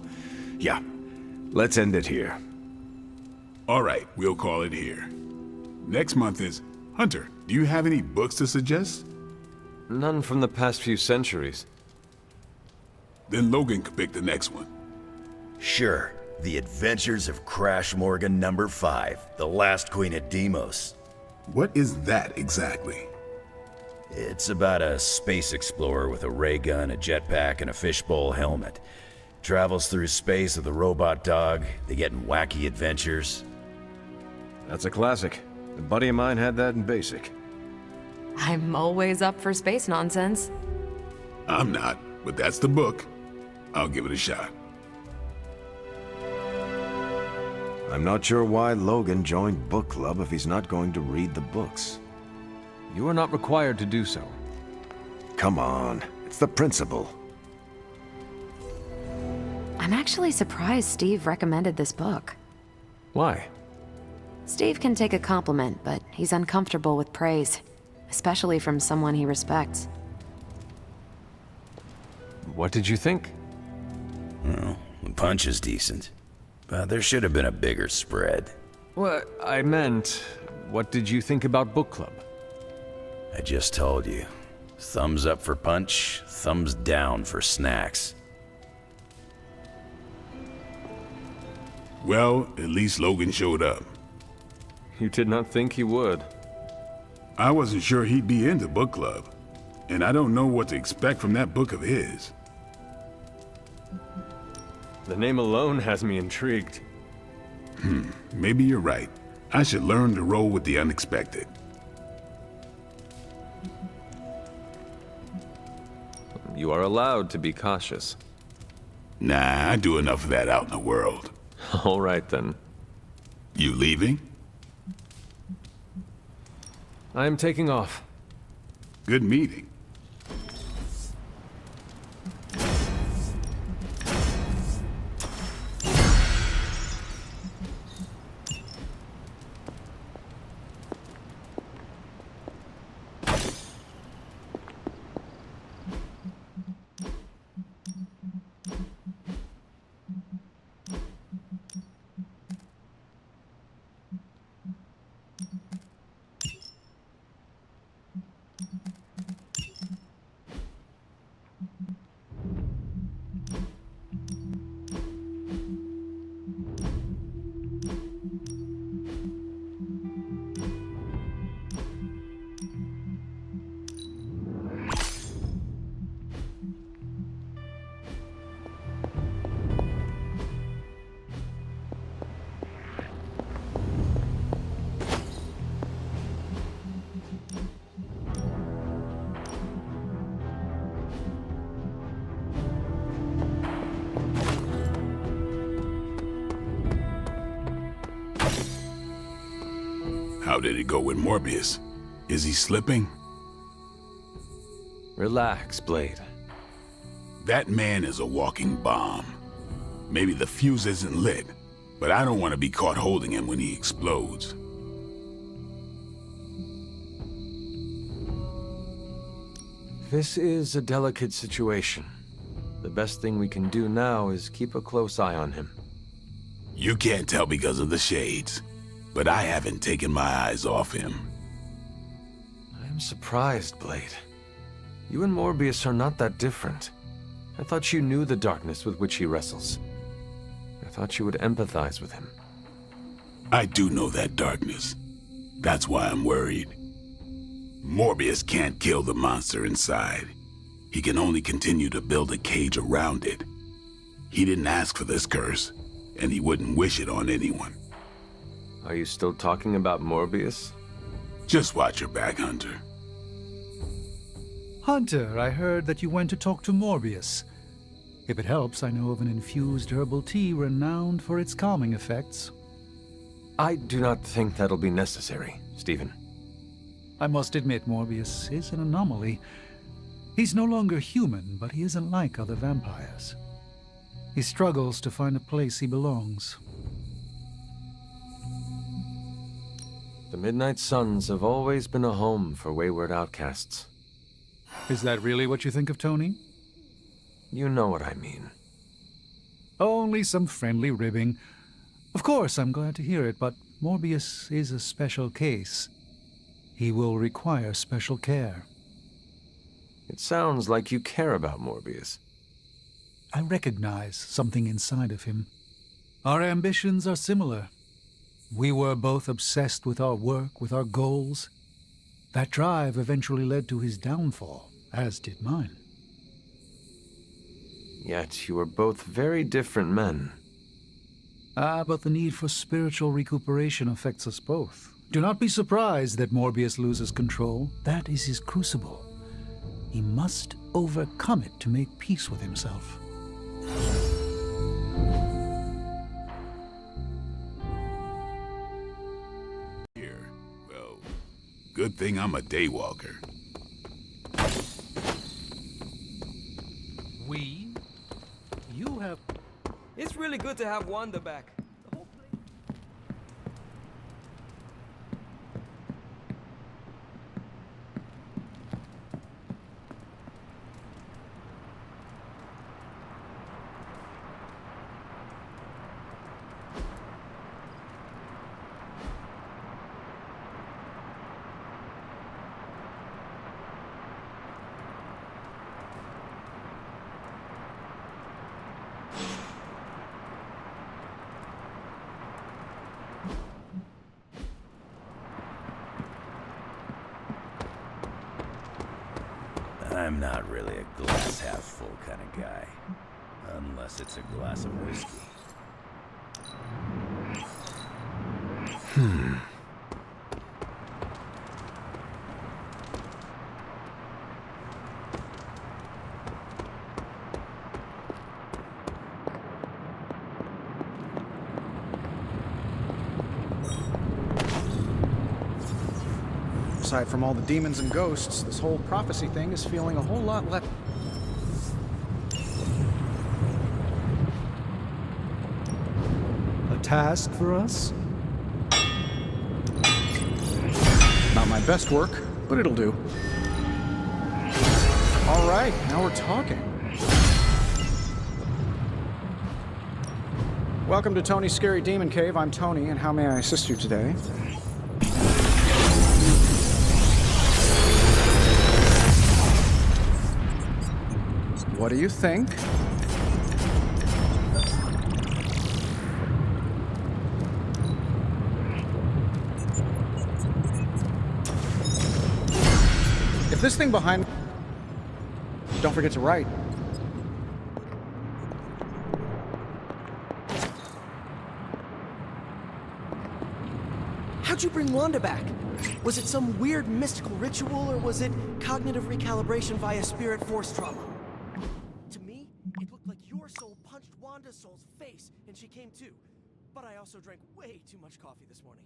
yeah, let's end it here. All right, we'll call it here. Next month is... Hunter, do you have any books to suggest? None from the past few centuries. Then Logan could pick the next one. Sure. The Adventures of Crash Morgan #5, The Last Queen of Deimos. What is that exactly? It's about a space explorer with a ray gun, a jetpack, and a fishbowl helmet. Travels through space with a robot dog. They get in wacky adventures. That's a classic. A buddy of mine had that in basic. I'm always up for space nonsense. I'm not, but that's the book. I'll give it a shot. I'm not sure why Logan joined book club if he's not going to read the books. You are not required to do so. Come on, it's the principle. I'm actually surprised Steve recommended this book. Why? Steve can take a compliment, but he's uncomfortable with praise, especially from someone he respects. What did you think? Well, the punch is decent, but there should have been a bigger spread. What I meant, what did you think about book club? I just told you. Thumbs up for punch, thumbs down for snacks. Well, at least Logan showed up. You did not think he would. I wasn't sure he'd be into book club, and I don't know what to expect from that book of his. The name alone has me intrigued. Maybe you're right. I should learn to roll with the unexpected. You are allowed to be cautious. Nah, I do enough of that out in the world. All right, then. You leaving? I am taking off. Good meeting. How did it go with Morbius? Is he slipping? Relax, Blade. That man is a walking bomb. Maybe the fuse isn't lit, but I don't want to be caught holding him when he explodes. This is a delicate situation. The best thing we can do now is keep a close eye on him. You can't tell because of the shades, but I haven't taken my eyes off him. I am surprised, Blade. You and Morbius are not that different. I thought you knew the darkness with which he wrestles. I thought you would empathize with him. I do know that darkness. That's why I'm worried. Morbius can't kill the monster inside. He can only continue to build a cage around it. He didn't ask for this curse, and he wouldn't wish it on anyone. Are you still talking about Morbius? Just watch your back, Hunter. Hunter, I heard that you went to talk to Morbius. If it helps, I know of an infused herbal tea renowned for its calming effects. I do not think that'll be necessary, Stephen. I must admit Morbius is an anomaly. He's no longer human, but he isn't like other vampires. He struggles to find a place he belongs. The Midnight Suns have always been a home for wayward outcasts. Is that really what you think of Tony? You know what I mean. Only some friendly ribbing. Of course, I'm glad to hear it, but Morbius is a special case. He will require special care. It sounds like you care about Morbius. I recognize something inside of him. Our ambitions are similar. We were both obsessed with our work, with our goals. That drive eventually led to his downfall, as did mine. Yet you were both very different men. But the need for spiritual recuperation affects us both. Do not be surprised that Morbius loses control. That is his crucible. He must overcome it to make peace with himself. Here, well, good thing I'm a daywalker. You have... It's really good to have Wanda back. I'm not really a glass half full kind of guy. Unless it's a glass of whiskey. Aside from all the demons and ghosts, this whole prophecy thing is feeling a whole lot less... A task for us? Not my best work, but it'll do. All right, now we're talking. Welcome to Tony's Scary Demon Cave. I'm Tony, and how may I assist you today? What do you think? If this thing behind... Don't forget to write. How'd you bring Wanda back? Was it some weird mystical ritual, or was it cognitive recalibration via spirit force trauma? To me, it looked like your soul punched Wanda's soul's face, and she came to. But I also drank way too much coffee this morning.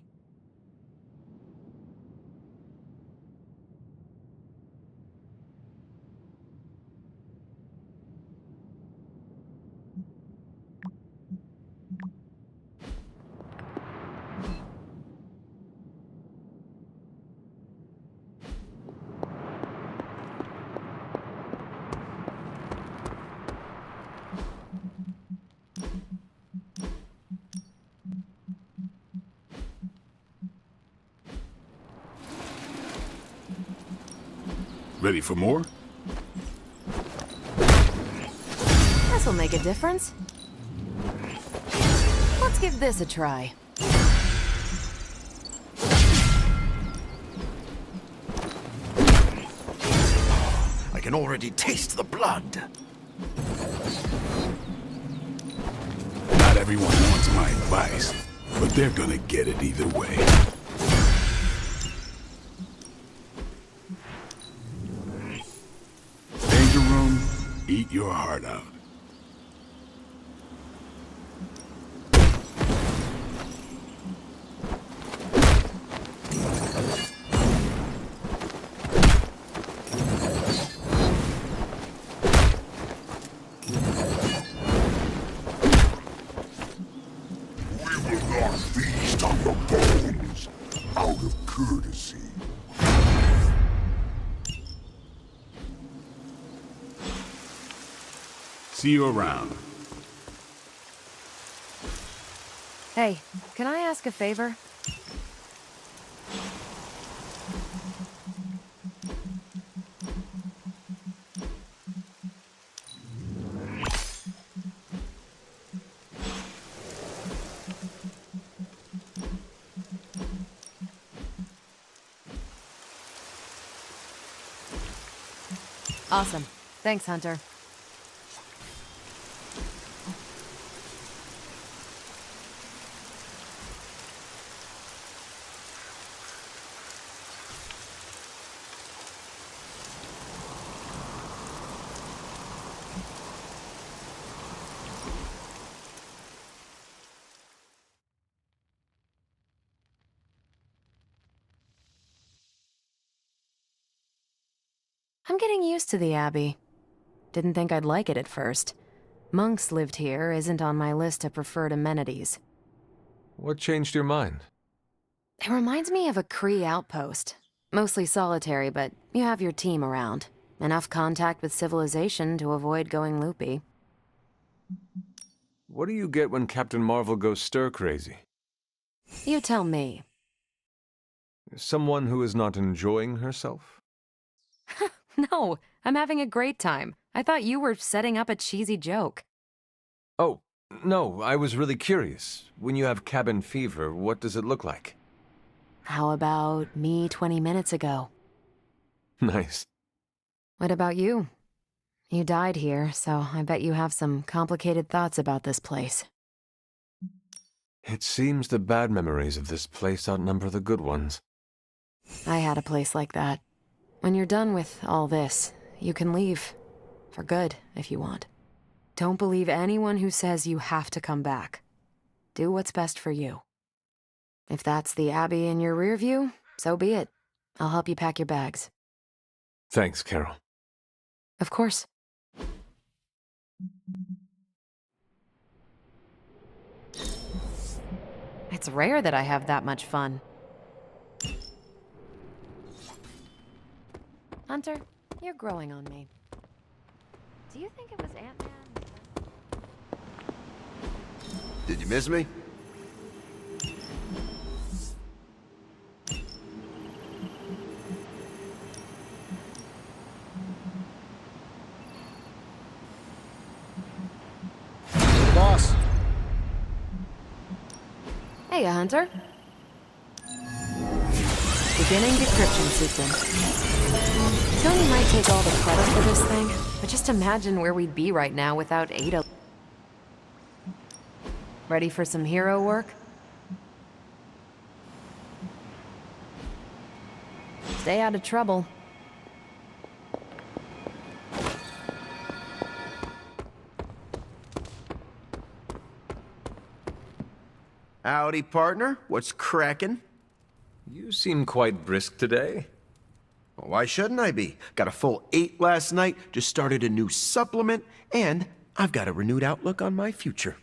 Ready for more? This'll make a difference. Let's give this a try. I can already taste the blood. Not everyone wants my advice, but they're gonna get it either way. Danger room, eat your heart out. Feast on the bones, out of courtesy. See you around. Hey, can I ask a favor? Awesome. Thanks, Hunter. I'm getting used to the Abbey. Didn't think I'd like it at first. Monks lived here isn't on my list of preferred amenities. What changed your mind? It reminds me of a Kree outpost. Mostly solitary, but you have your team around. Enough contact with civilization to avoid going loopy. What do you get when Captain Marvel goes stir-crazy? You tell me. Someone who is not enjoying herself? No, I'm having a great time. I thought you were setting up a cheesy joke. Oh, no, I was really curious. When you have cabin fever, what does it look like? How about me 20 minutes ago? Nice. What about you? You died here, so I bet you have some complicated thoughts about this place. It seems the bad memories of this place outnumber the good ones. I had a place like that. When you're done with all this, you can leave. For good, if you want. Don't believe anyone who says you have to come back. Do what's best for you. If that's the Abbey in your rear view, so be it. I'll help you pack your bags. Thanks, Carol. Of course. It's rare that I have that much fun. Hunter, you're growing on me. Do you think it was Ant-Man? Did you miss me? Boss. Hey, Hunter. Beginning decryption sequence. Tony might take all the credit for this thing, but just imagine where we'd be right now without Ada. Ready for some hero work? Stay out of trouble. Howdy, partner. What's crackin'? You seem quite brisk today. Well, why shouldn't I be? Got a full 8 last night, just started a new supplement, and I've got a renewed outlook on my future.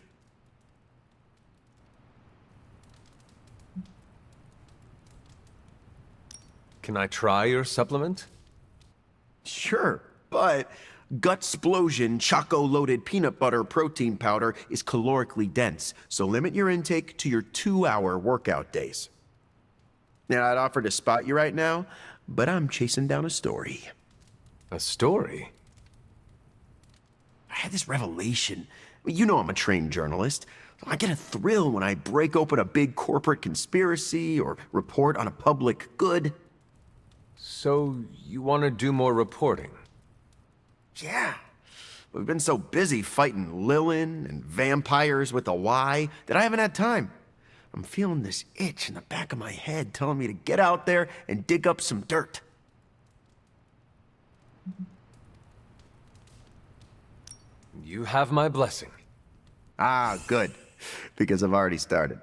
Can I try your supplement? Sure, but Gutsplosion Choco-Loaded Peanut Butter Protein Powder is calorically dense, so limit your intake to your 2-hour workout days. Now, I'd offer to spot you right now, but I'm chasing down a story. A story? I had this revelation. You know I'm a trained journalist. I get a thrill when I break open a big corporate conspiracy or report on a public good. So you want to do more reporting? Yeah. We've been so busy fighting Lilin and vampires with a Y that I haven't had time. I'm feeling this itch in the back of my head telling me to get out there and dig up some dirt. You have my blessing. Ah, good. Because I've already started.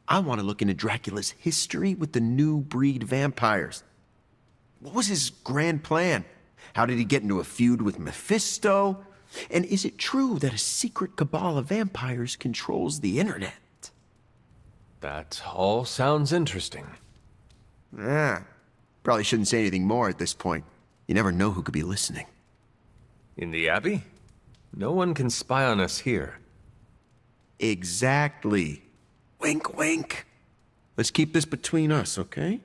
I want to look into Dracula's history with the new breed vampires. What was his grand plan? How did he get into a feud with Mephisto? And is it true that a secret cabal of vampires controls the internet? That all sounds interesting. Yeah. Probably shouldn't say anything more at this point. You never know who could be listening. In the Abbey? No one can spy on us here. Exactly. Wink, wink. Let's keep this between us, okay?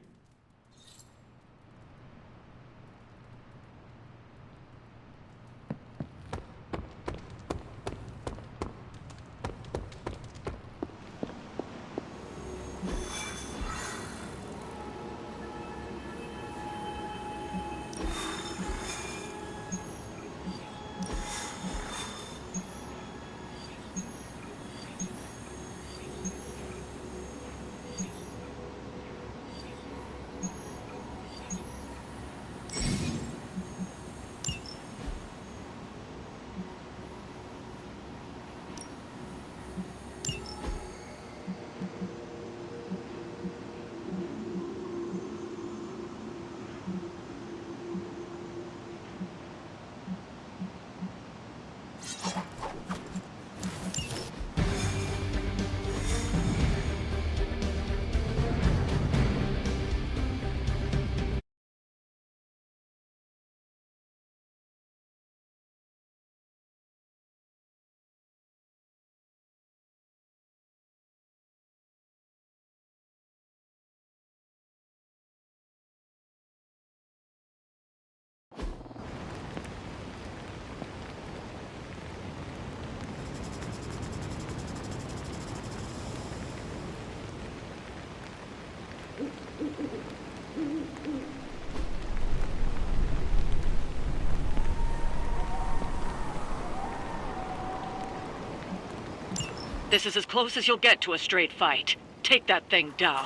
This is as close as you'll get to a straight fight. Take that thing down.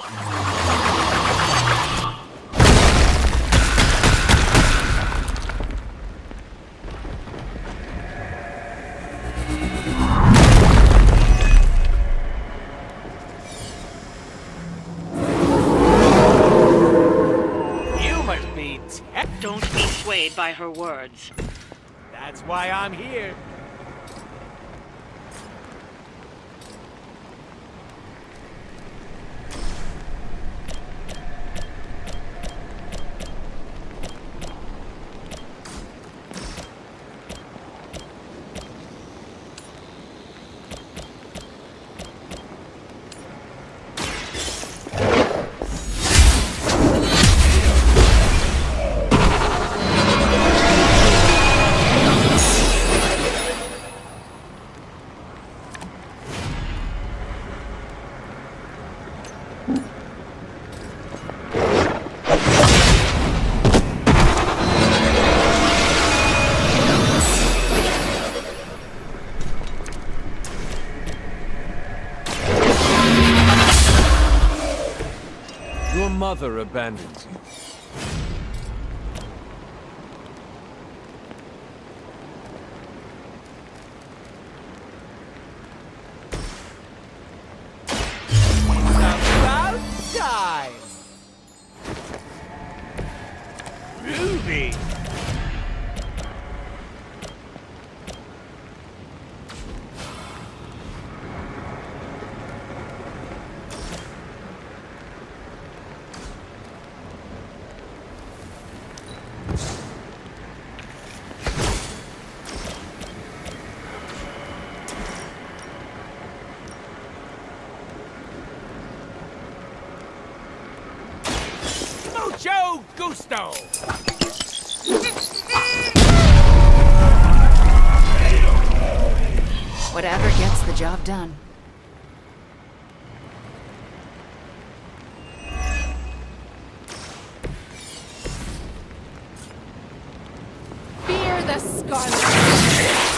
You must be Don't be swayed by her words. That's why I'm here. Your mother abandons you. About time! Ruby! Mucho gusto! Whatever gets the job done. Fear the Scarlet.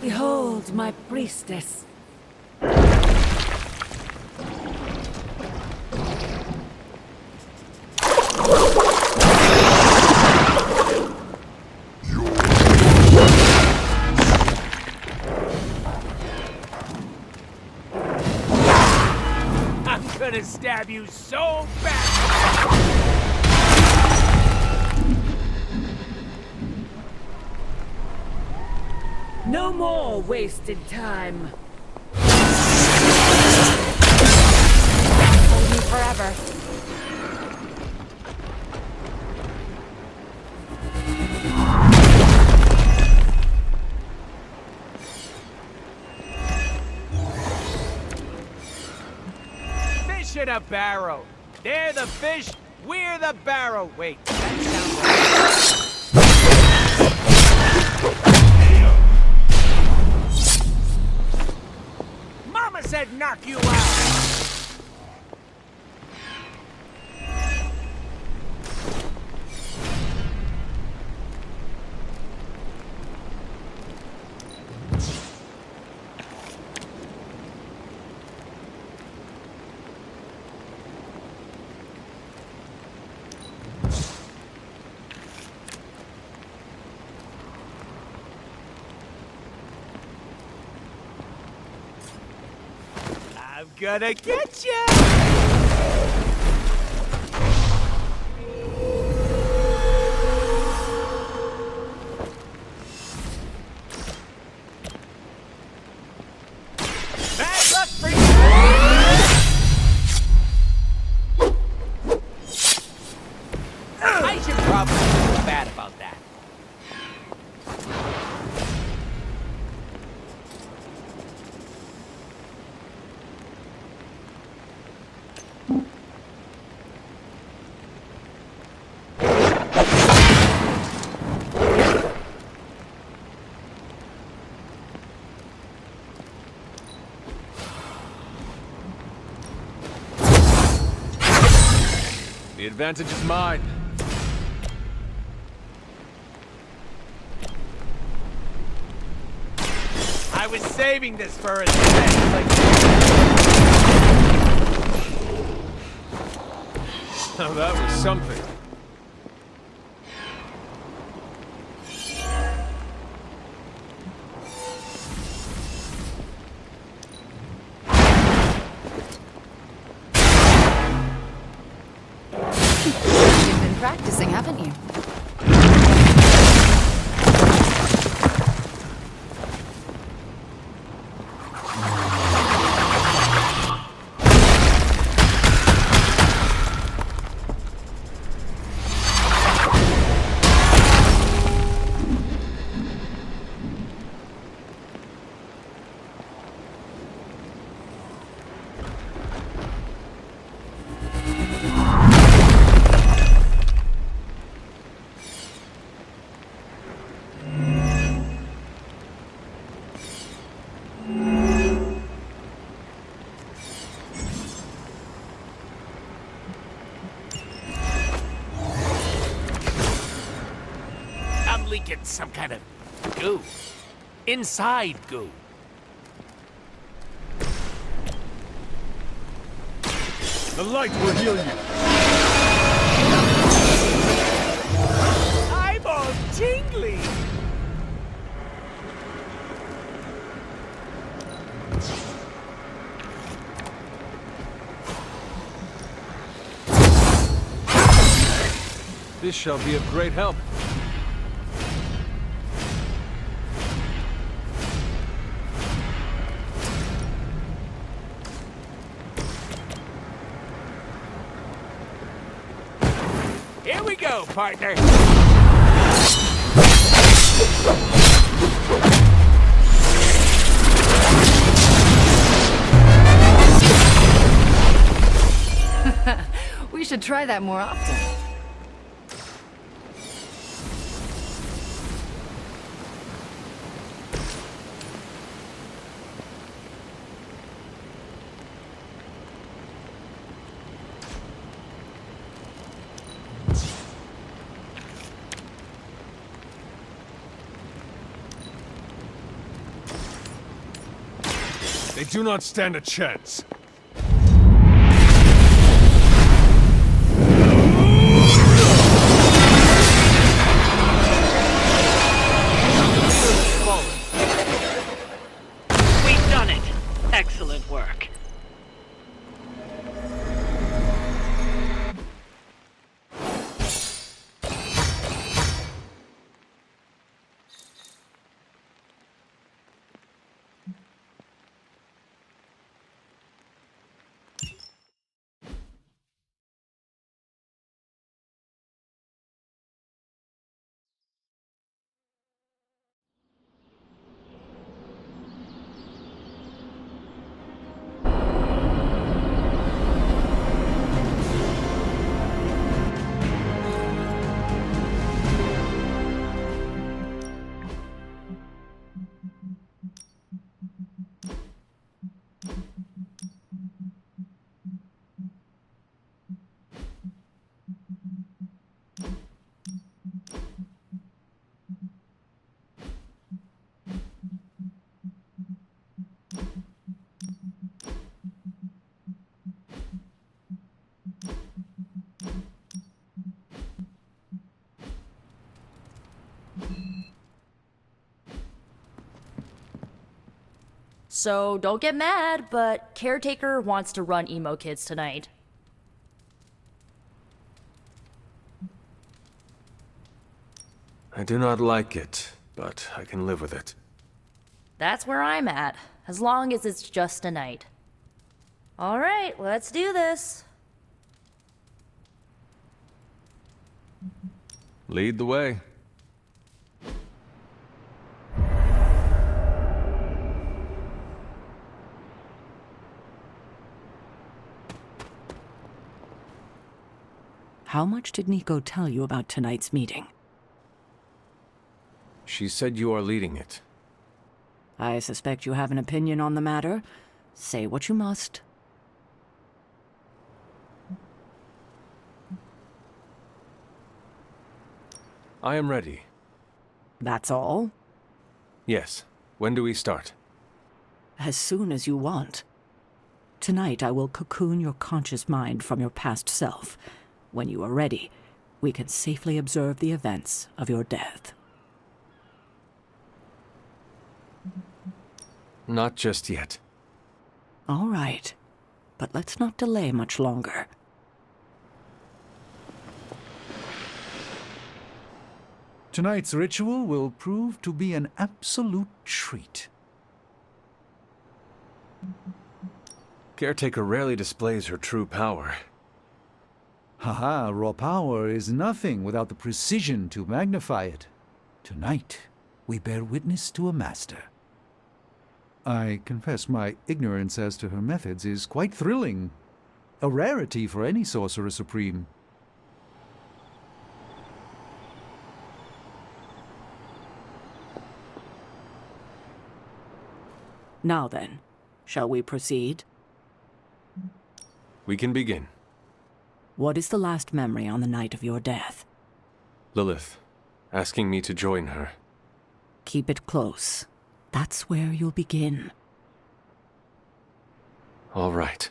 Behold my priestess. I'm gonna stab you so bad! No more wasted time. Hold you forever. Fish in a barrel. They're the fish, we're the barrel. Wait, that sounds right. Mama said knock you out. I'm gonna get you! Bad luck for you! I should probably feel bad about that. The advantage is mine. I was saving this for a event like Now that was something. You've been practicing, haven't you? I'm leaking some kind of goo. Inside goo. The light will heal you. I'm all tingly. This shall be of great help. Here we go, partner. We should try that more often. They do not stand a chance. We've done it. Excellent work. So don't get mad, but Caretaker wants to run Emo Kids tonight. I do not like it, but I can live with it. That's where I'm at, as long as it's just a night. All right, let's do this. Lead the way. How much did Nico tell you about tonight's meeting? She said you are leading it. I suspect you have an opinion on the matter. Say what you must. I am ready. That's all? Yes. When do we start? As soon as you want. Tonight I will cocoon your conscious mind from your past self. When you are ready, we can safely observe the events of your death. Not just yet. All right, but let's not delay much longer. Tonight's ritual will prove to be an absolute treat. Caretaker rarely displays her true power. Haha, raw power is nothing without the precision to magnify it. Tonight, we bear witness to a master. I confess my ignorance as to her methods is quite thrilling. A rarity for any Sorcerer Supreme. Now then, shall we proceed? We can begin. What is the last memory on the night of your death? Lilith, asking me to join her. Keep it close. That's where you'll begin. All right.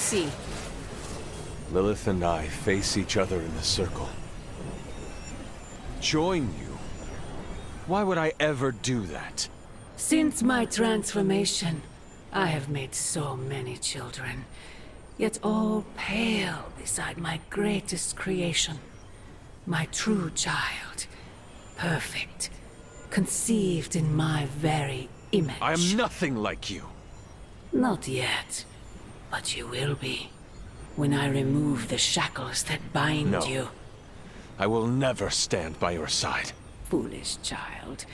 see. Lilith and I face each other in the circle. Join you? Why would I ever do that? Since my transformation, I have made so many children, yet all pale beside my greatest creation. My true child, perfect, conceived in my very image. I am nothing like you. Not yet, but you will be, when I remove the shackles that bind No. you. I will never stand by your side. Foolish child,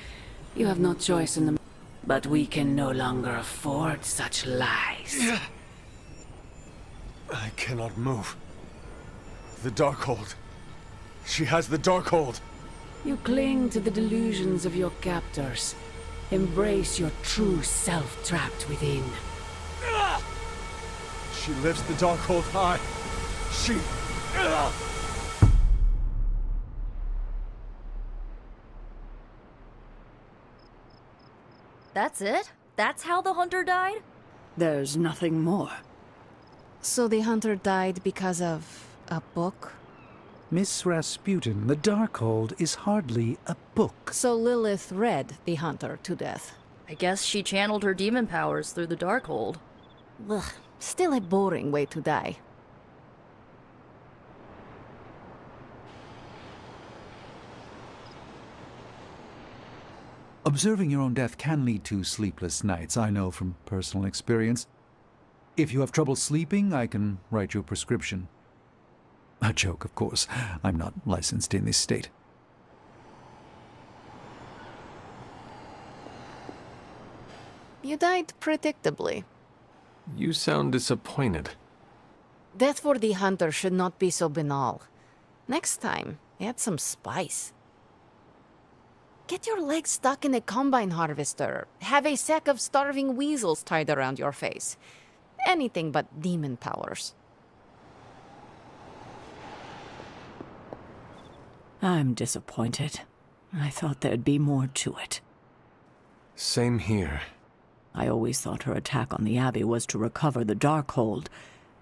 you have no choice in the... But we can no longer afford such lies. I cannot move. The Darkhold. She has the Darkhold. You cling to the delusions of your captors. Embrace your true self trapped within. She lifts the Darkhold high. She... That's it? That's how the hunter died? There's nothing more. So the hunter died because of a book? Miss Rasputin, the Darkhold is hardly a book. So Lilith read the hunter to death. I guess she channeled her demon powers through the Darkhold. Ugh, still a boring way to die. Observing your own death can lead to sleepless nights, I know from personal experience. If you have trouble sleeping, I can write you a prescription. A joke, of course. I'm not licensed in this state. You died predictably. You sound disappointed. Death for the hunter should not be so banal. Next time, add some spice. Get your legs stuck in a combine harvester. Have a sack of starving weasels tied around your face. Anything but demon powers. I'm disappointed. I thought there'd be more to it. Same here. I always thought her attack on the Abbey was to recover the Darkhold,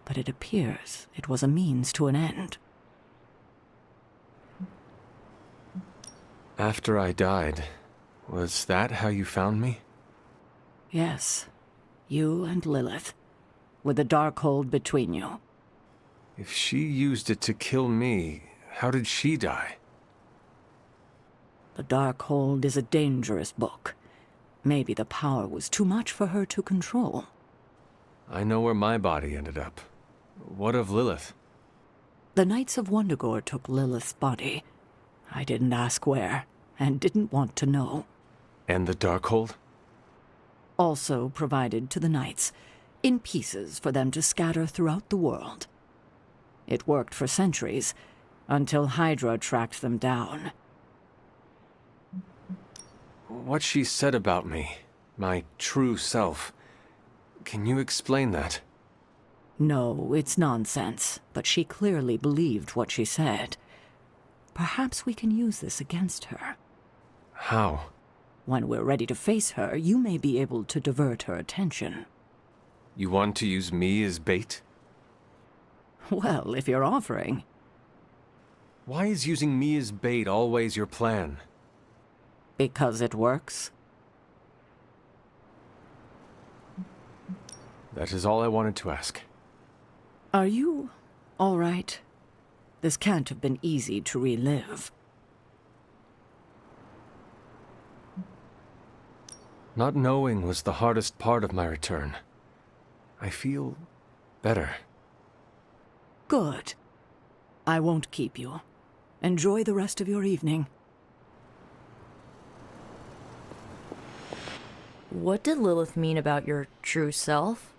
but it appears it was a means to an end. After I died, was that how you found me? Yes, you and Lilith, with the Darkhold between you. If she used it to kill me, how did she die? The Darkhold is a dangerous book. Maybe the power was too much for her to control. I know where my body ended up. What of Lilith? The Knights of Wundagore took Lilith's body. I didn't ask where, and didn't want to know. And the Darkhold? Also provided to the Knights, in pieces for them to scatter throughout the world. It worked for centuries, until Hydra tracked them down. What she said about me, my true self, can you explain that? No, it's nonsense, but she clearly believed what she said. Perhaps we can use this against her. How? When we're ready to face her, you may be able to divert her attention. You want to use me as bait? Well, if you're offering. Why is using me as bait always your plan? Because it works. That is all I wanted to ask. Are you all right? This can't have been easy to relive. Not knowing was the hardest part of my return. I feel better. Good. I won't keep you. Enjoy the rest of your evening. What did Lilith mean about your true self?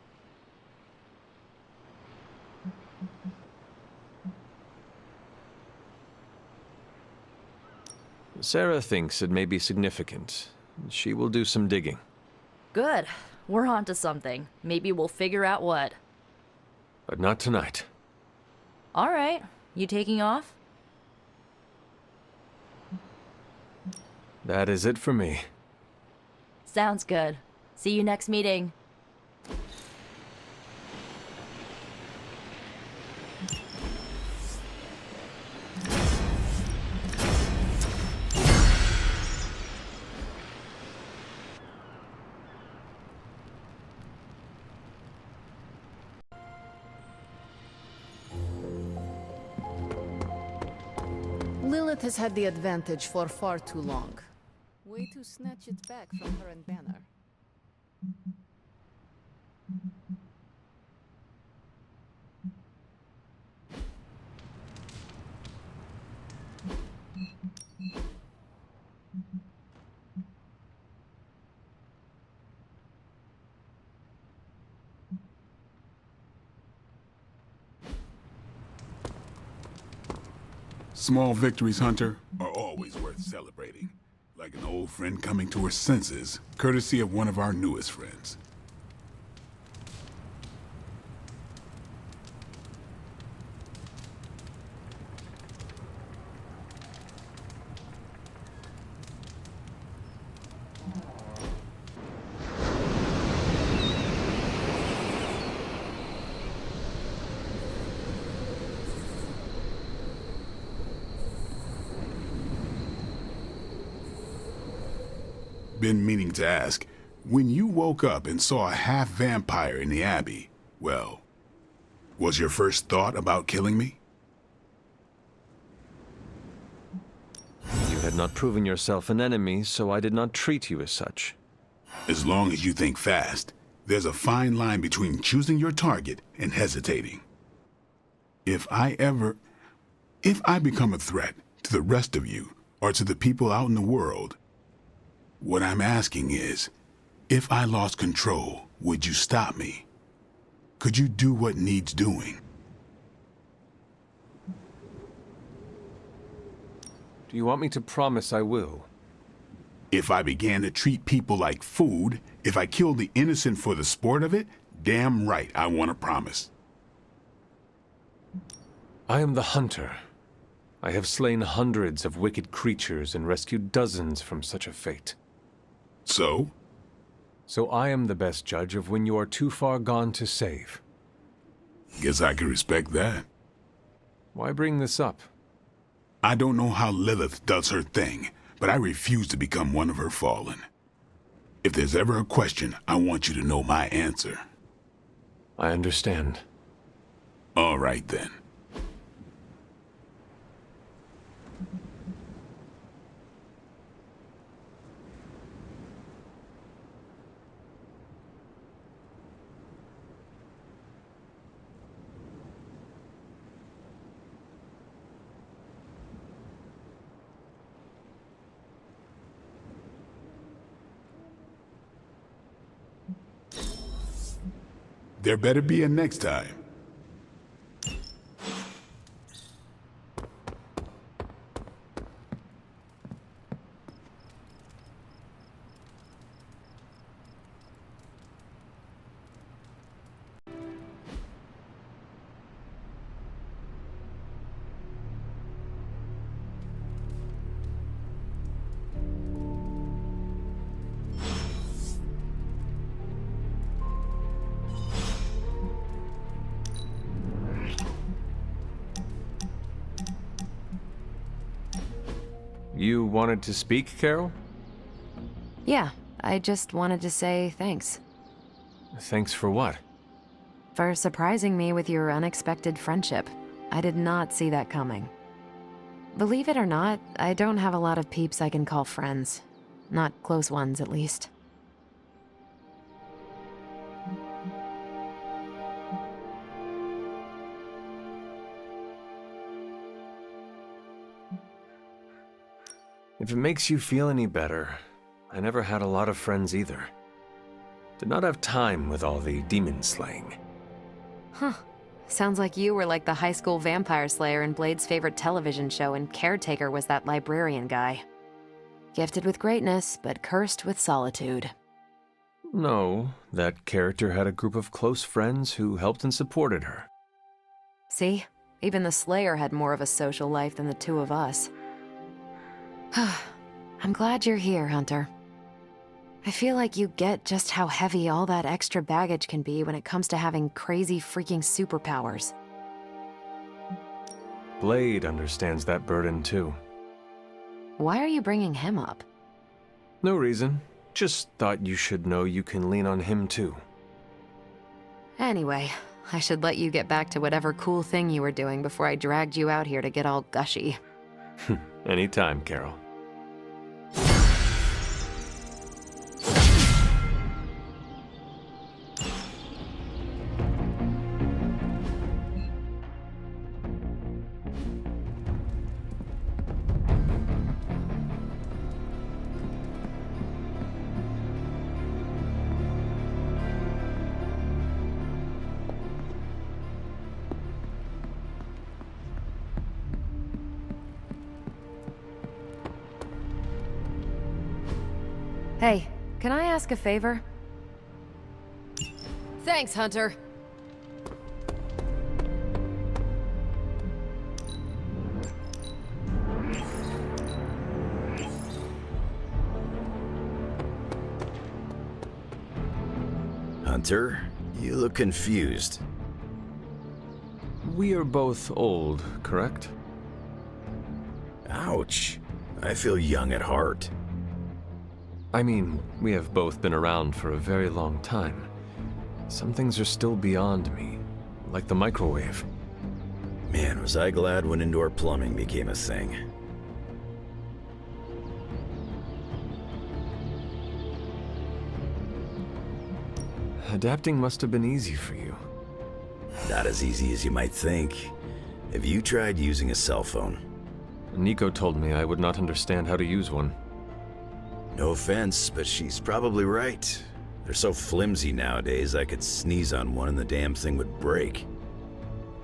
Sarah thinks it may be significant. She will do some digging. Good. We're on to something. Maybe we'll figure out what. But not tonight. All right. You taking off? That is it for me. Sounds good. See you next meeting. Lilith has had the advantage for far too long. Way to snatch it back from her and Banner. Small victories, Hunter, are always worth celebrating. Like an old friend coming to her senses, courtesy of one of our newest friends. Been meaning to ask, when you woke up and saw a half-vampire in the Abbey, well, was your first thought about killing me? You had not proven yourself an enemy, so I did not treat you as such. As long as you think fast, there's a fine line between choosing your target and hesitating. If I become a threat to the rest of you, or to the people out in the world, what I'm asking is, if I lost control, would you stop me? Could you do what needs doing? Do you want me to promise I will? If I began to treat people like food, if I killed the innocent for the sport of it, damn right I want to promise. I am the hunter. I have slain hundreds of wicked creatures and rescued dozens from such a fate. So? So I am the best judge of when you are too far gone to save. Guess I can respect that. Why bring this up? I don't know how Lilith does her thing, but I refuse to become one of her fallen. If there's ever a question, I want you to know my answer. I understand. All right then. There better be a next time. You wanted to speak, Carol? Yeah, I just wanted to say thanks. Thanks for what? For surprising me with your unexpected friendship. I did not see that coming. Believe it or not, I don't have a lot of peeps I can call friends. Not close ones, at least. If it makes you feel any better, I never had a lot of friends either. Did not have time with all the demon slaying. Huh. Sounds like you were like the high school vampire slayer in Blade's favorite television show, and Caretaker was that librarian guy. Gifted with greatness, but cursed with solitude. No, that character had a group of close friends who helped and supported her. See? Even the Slayer had more of a social life than the two of us. I'm glad you're here, Hunter. I feel like you get just how heavy all that extra baggage can be when it comes to having crazy freaking superpowers. Blade understands that burden too. Why are you bringing him up? No reason. Just thought you should know you can lean on him too. Anyway, I should let you get back to whatever cool thing you were doing before I dragged you out here to get all gushy. Anytime, Carol. Hey, can I ask a favor? Thanks, Hunter. Hunter, you look confused. We are both old, correct? Ouch. I feel young at heart. I mean, we have both been around for a very long time. Some things are still beyond me, like the microwave. Man, was I glad when indoor plumbing became a thing. Adapting must have been easy for you. Not as easy as you might think. Have you tried using a cell phone? Nico told me I would not understand how to use one. No offense, but she's probably right. They're so flimsy nowadays, I could sneeze on one and the damn thing would break.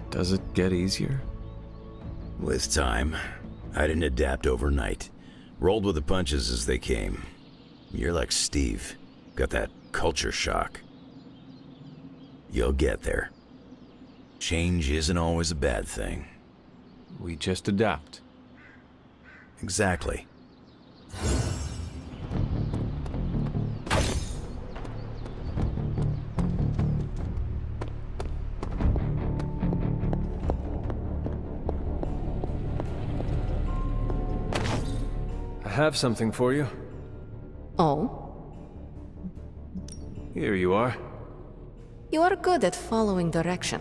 Does it get easier? With time. I didn't adapt overnight. Rolled with the punches as they came. You're like Steve. Got that culture shock. You'll get there. Change isn't always a bad thing. We just adapt. Exactly. I have something for you. Oh? Here you are. You are good at following direction.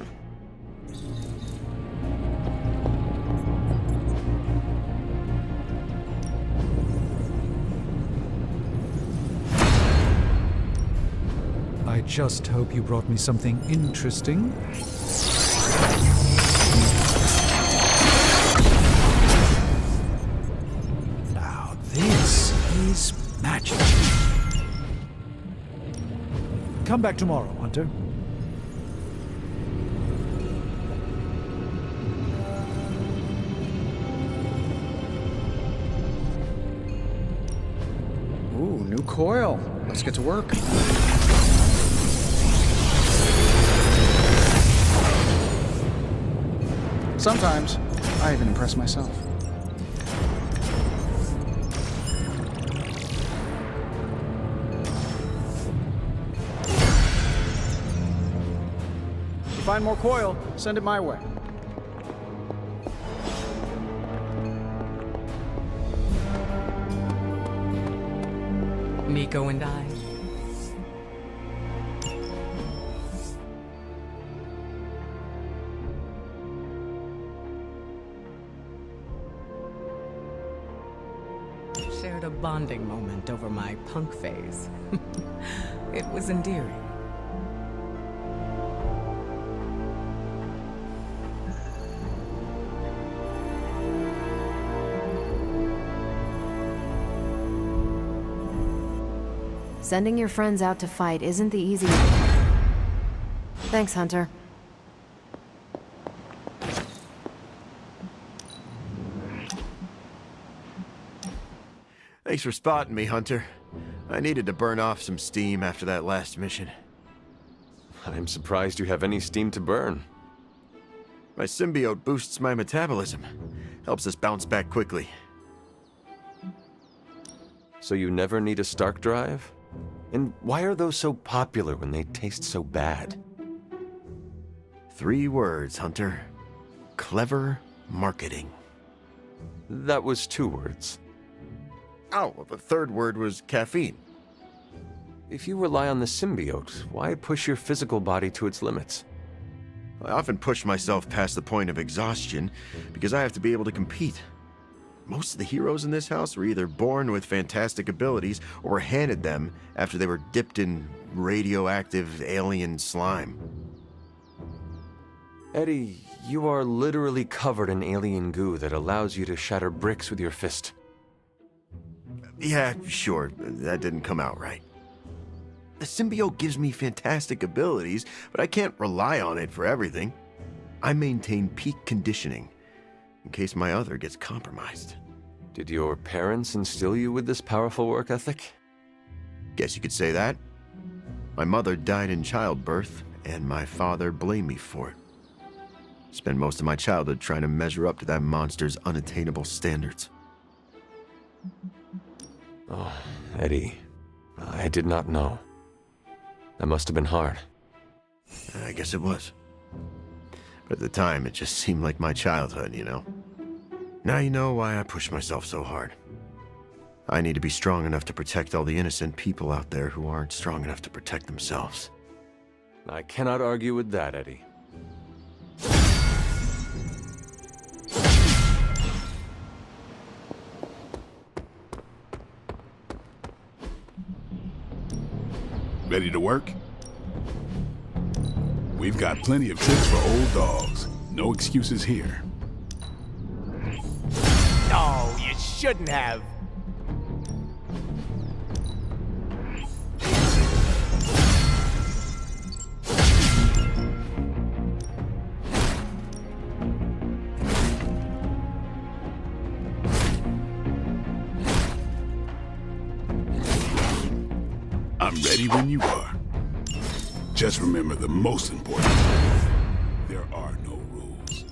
I just hope you brought me something interesting. Now this is magic. Come back tomorrow, Hunter. Ooh, new coil. Let's get to work. Sometimes, I even impress myself. If you find more coil, send it my way. Nico and I. Shared a bonding moment over my punk phase. It was endearing. Sending your friends out to fight isn't the easy... Thanks, Hunter. Thanks for spotting me, Hunter. I needed to burn off some steam after that last mission. I'm surprised you have any steam to burn. My symbiote boosts my metabolism. Helps us bounce back quickly. So you never need a Stark drive? And why are those so popular when they taste so bad? 3 words, Hunter. Clever marketing. That was 2 words. Oh, well, the 3rd word was caffeine. If you rely on the symbiote, why push your physical body to its limits? I often push myself past the point of exhaustion because I have to be able to compete. Most of the heroes in this house were either born with fantastic abilities or were handed them after they were dipped in radioactive alien slime. Eddie, you are literally covered in alien goo that allows you to shatter bricks with your fist. Yeah, sure, that didn't come out right. The symbiote gives me fantastic abilities, but I can't rely on it for everything. I maintain peak conditioning in case my other gets compromised. Did your parents instill you with this powerful work ethic? Guess you could say that. My mother died in childbirth, and my father blamed me for it. Spent most of my childhood trying to measure up to that monster's unattainable standards. Oh, Eddie, I did not know. That must have been hard. I guess it was. But at the time, it just seemed like my childhood, you know? Now you know why I push myself so hard. I need to be strong enough to protect all the innocent people out there who aren't strong enough to protect themselves. I cannot argue with that, Eddie. Ready to work? We've got plenty of tricks for old dogs. No excuses here. No, you shouldn't have. I'm ready when you are. Just remember the most important thing. There are no rules.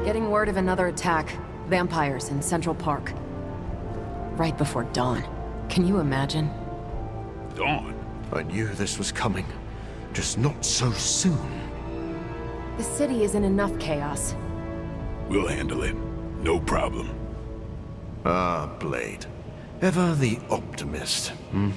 Getting word of another attack. Vampires in Central Park. Right before dawn. Can you imagine? Dawn? I knew this was coming. Just not so soon. The city is in enough chaos. We'll handle it. No problem. Ah, Blade. Ever the optimist, hmm?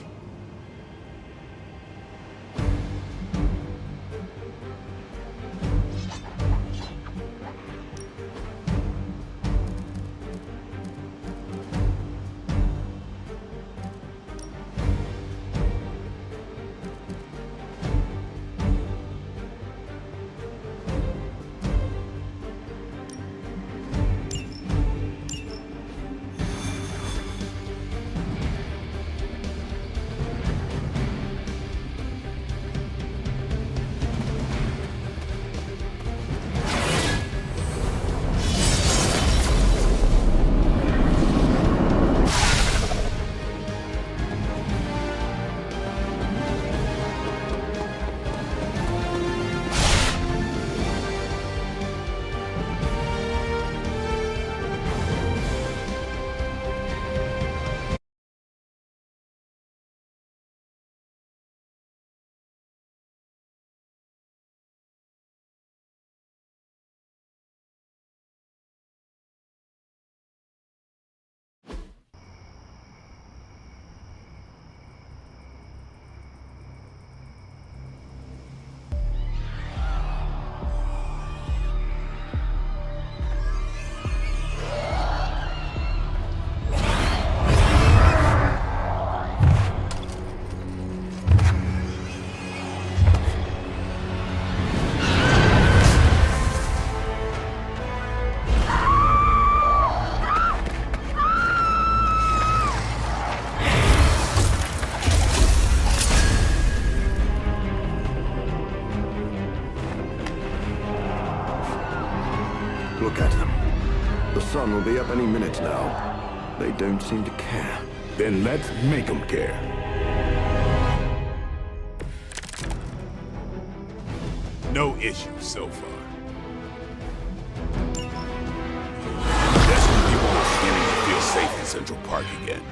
Look at them. The sun will be up any minute now. They don't seem to care. Then let's make them care. No issues so far. That's when people are beginning to feel safe in Central Park again.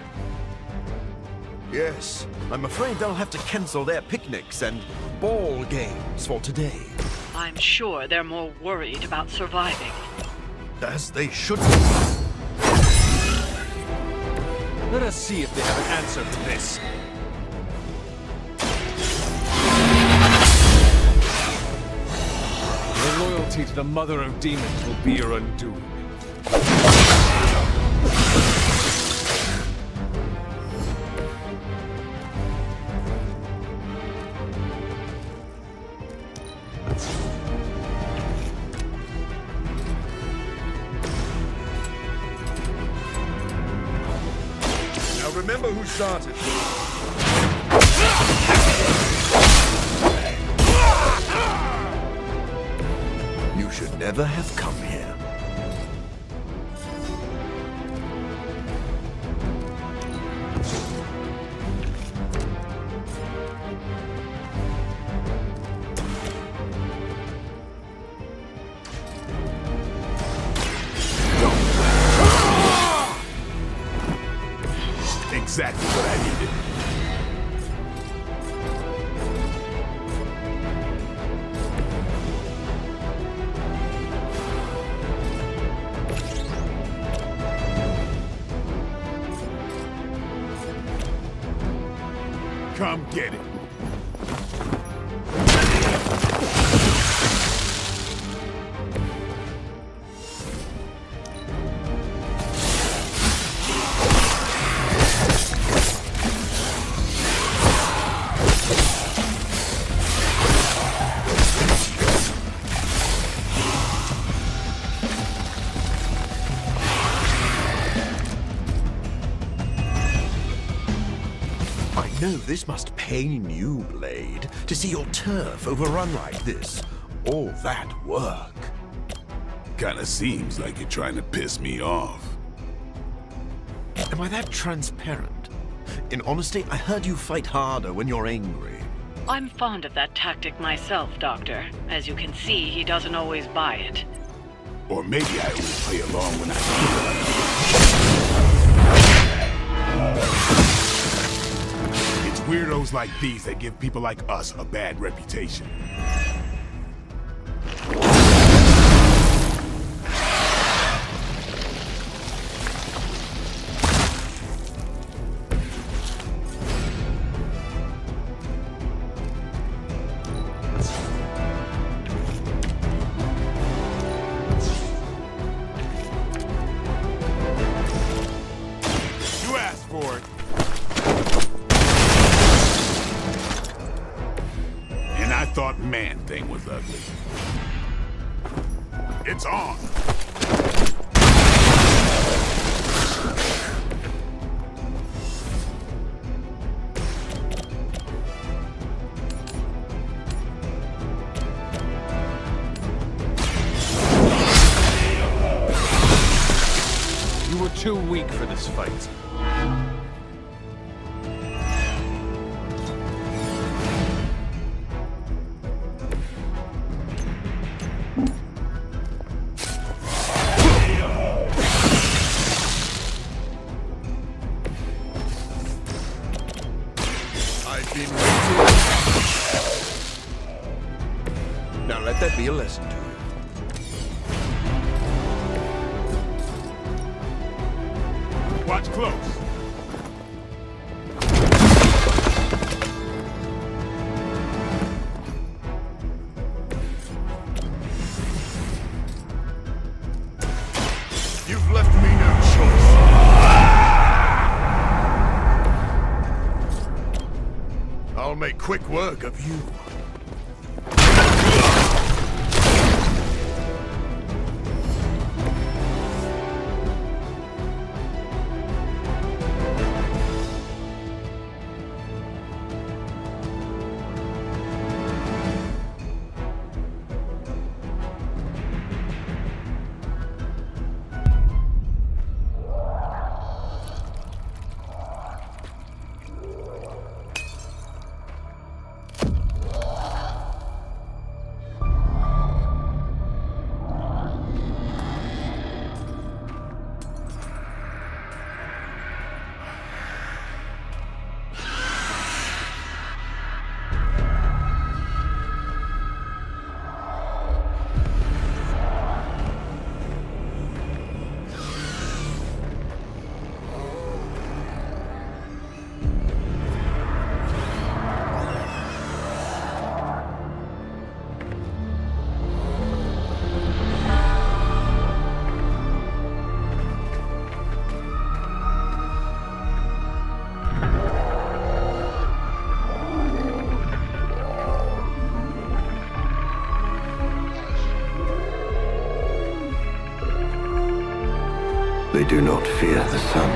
Yes, I'm afraid they'll have to cancel their picnics and ball games for today. I'm sure they're more worried about surviving. As they should be. Let us see if they have an answer for this. Your loyalty to the Mother of Demons will be your undoing. Now remember who started. You should never have come here. Exactly what I needed. Come get it. I know this must pain you, Blade, to see your turf overrun like this. All that work. Kinda seems like you're trying to piss me off. Am I that transparent? In honesty, I heard you fight harder when you're angry. I'm fond of that tactic myself, Doctor. As you can see, he doesn't always buy it. Or maybe I only play along when I It's weirdos like these that give people like us a bad reputation. You asked for it. And I thought Man-Thing was ugly. It's on. You were too weak for this fight. I've been waiting. Now let that be a lesson to you. Watch close. You've left me no choice. I'll make quick work of you. They do not fear the sun.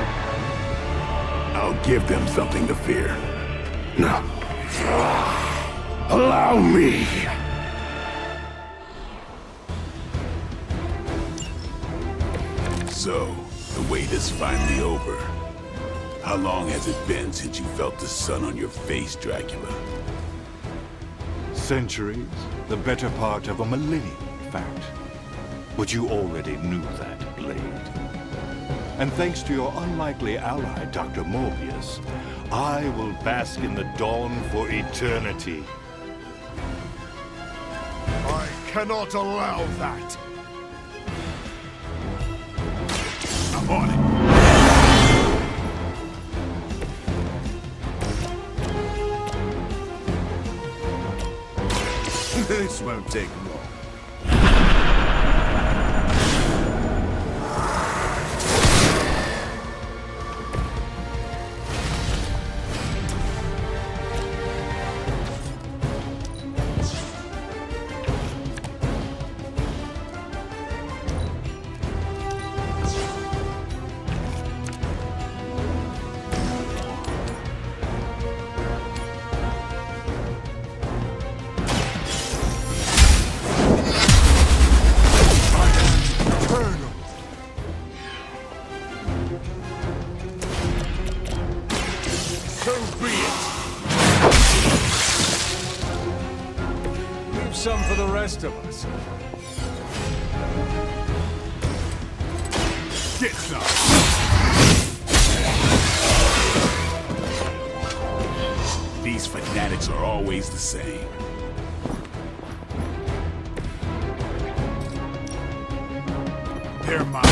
I'll give them something to fear. No. Allow me! So, the wait is finally over. How long has it been since you felt the sun on your face, Dracula? Centuries. The better part of a millennium, in fact. But you already knew that, Blade. And thanks to your unlikely ally, Dr. Morbius, I will bask in the dawn for eternity. I cannot allow that! I'm on it. This won't take long. Some for the rest of us. Get some! These fanatics are always the same. They're mine.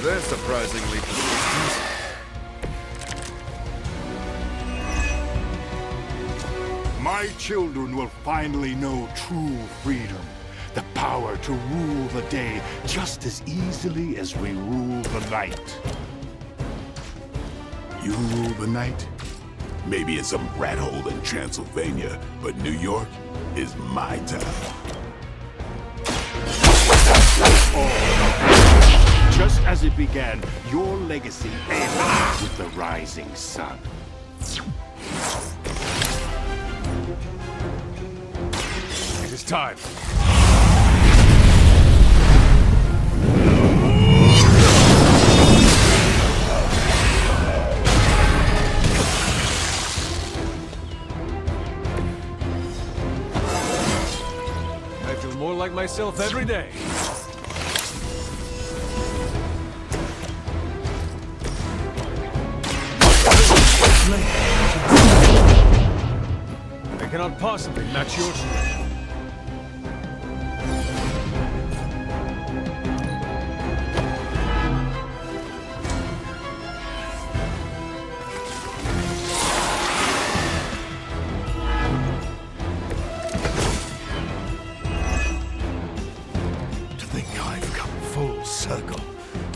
They're surprisingly persistent. My children will finally know true freedom. The power to rule the day just as easily as we rule the night. You rule the night? Maybe in some rat hole in Transylvania, but New York is my town. Just as it began, your legacy ends with the rising sun. It is time. I feel more like myself every day. I cannot possibly match your strength. To think I've come full circle.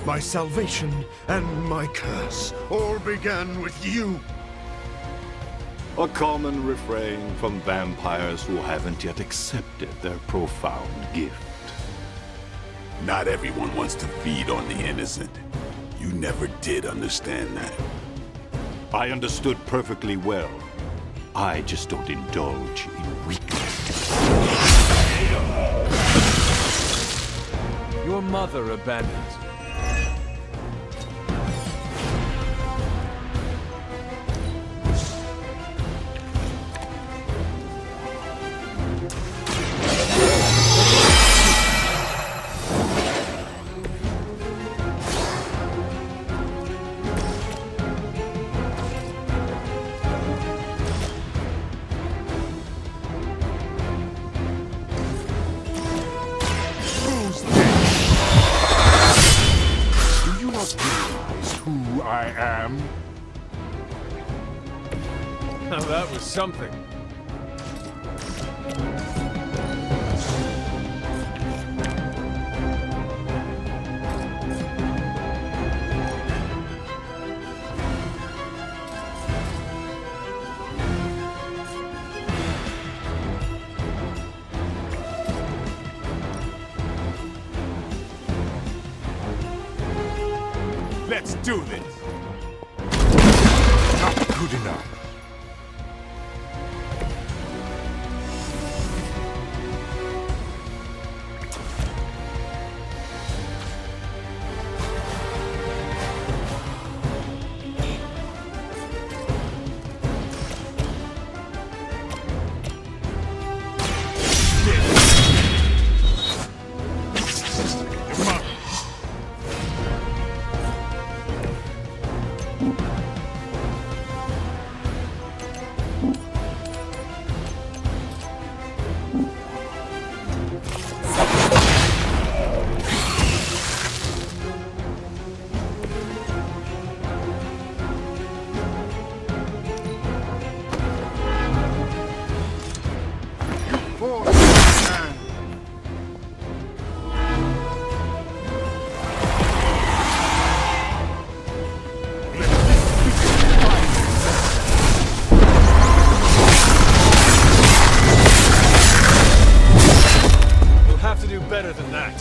My salvation and my curse all began with you. A common refrain from vampires who haven't yet accepted their profound gift. Not everyone wants to feed on the innocent. You never did understand that. I understood perfectly well. I just don't indulge in weakness. Your mother abandoned you. Do you not realize who I am? Now that was something. Let's do this. Not good enough. Better than that.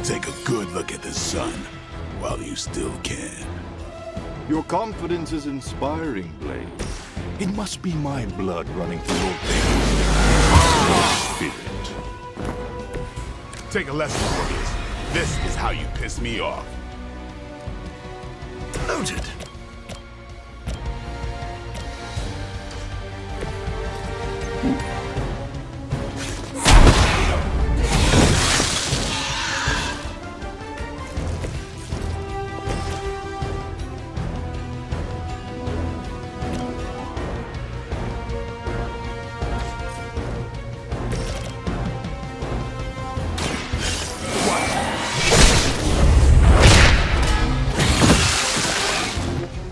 Take a good look at the sun while you still can. Your confidence is inspiring, Blade. It must be my blood running through your veins. Spirit. Take a lesson, Morbius. This is how you piss me off. Noted.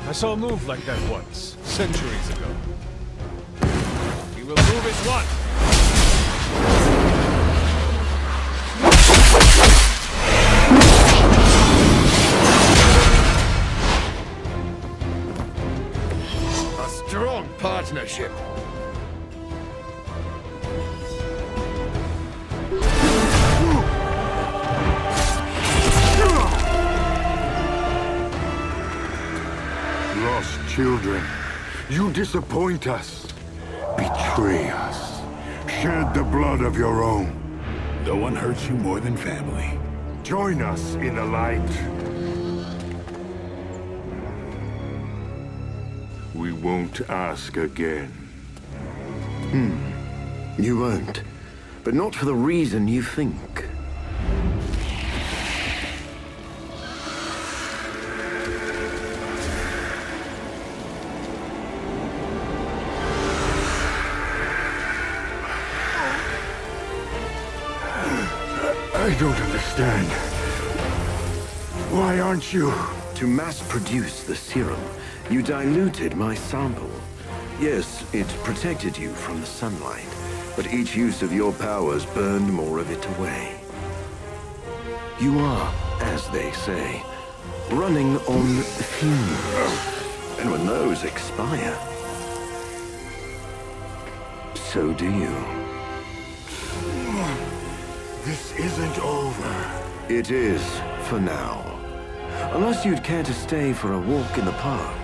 I saw a move like that once, centuries ago. He will move it once. A strong partnership. Lost children, you disappoint us, betray us, shed the blood of your own. No one hurts you more than family. Join us in the light. We won't ask again. You won't. But not for the reason you think. I don't understand. Why aren't you? To mass-produce the serum, you diluted my sample. Yes, it protected you from the sunlight, but each use of your powers burned more of it away. You are, as they say, running on fumes. And when those expire, so do you. This isn't over. It is, for now. Unless you'd care to stay for a walk in the park.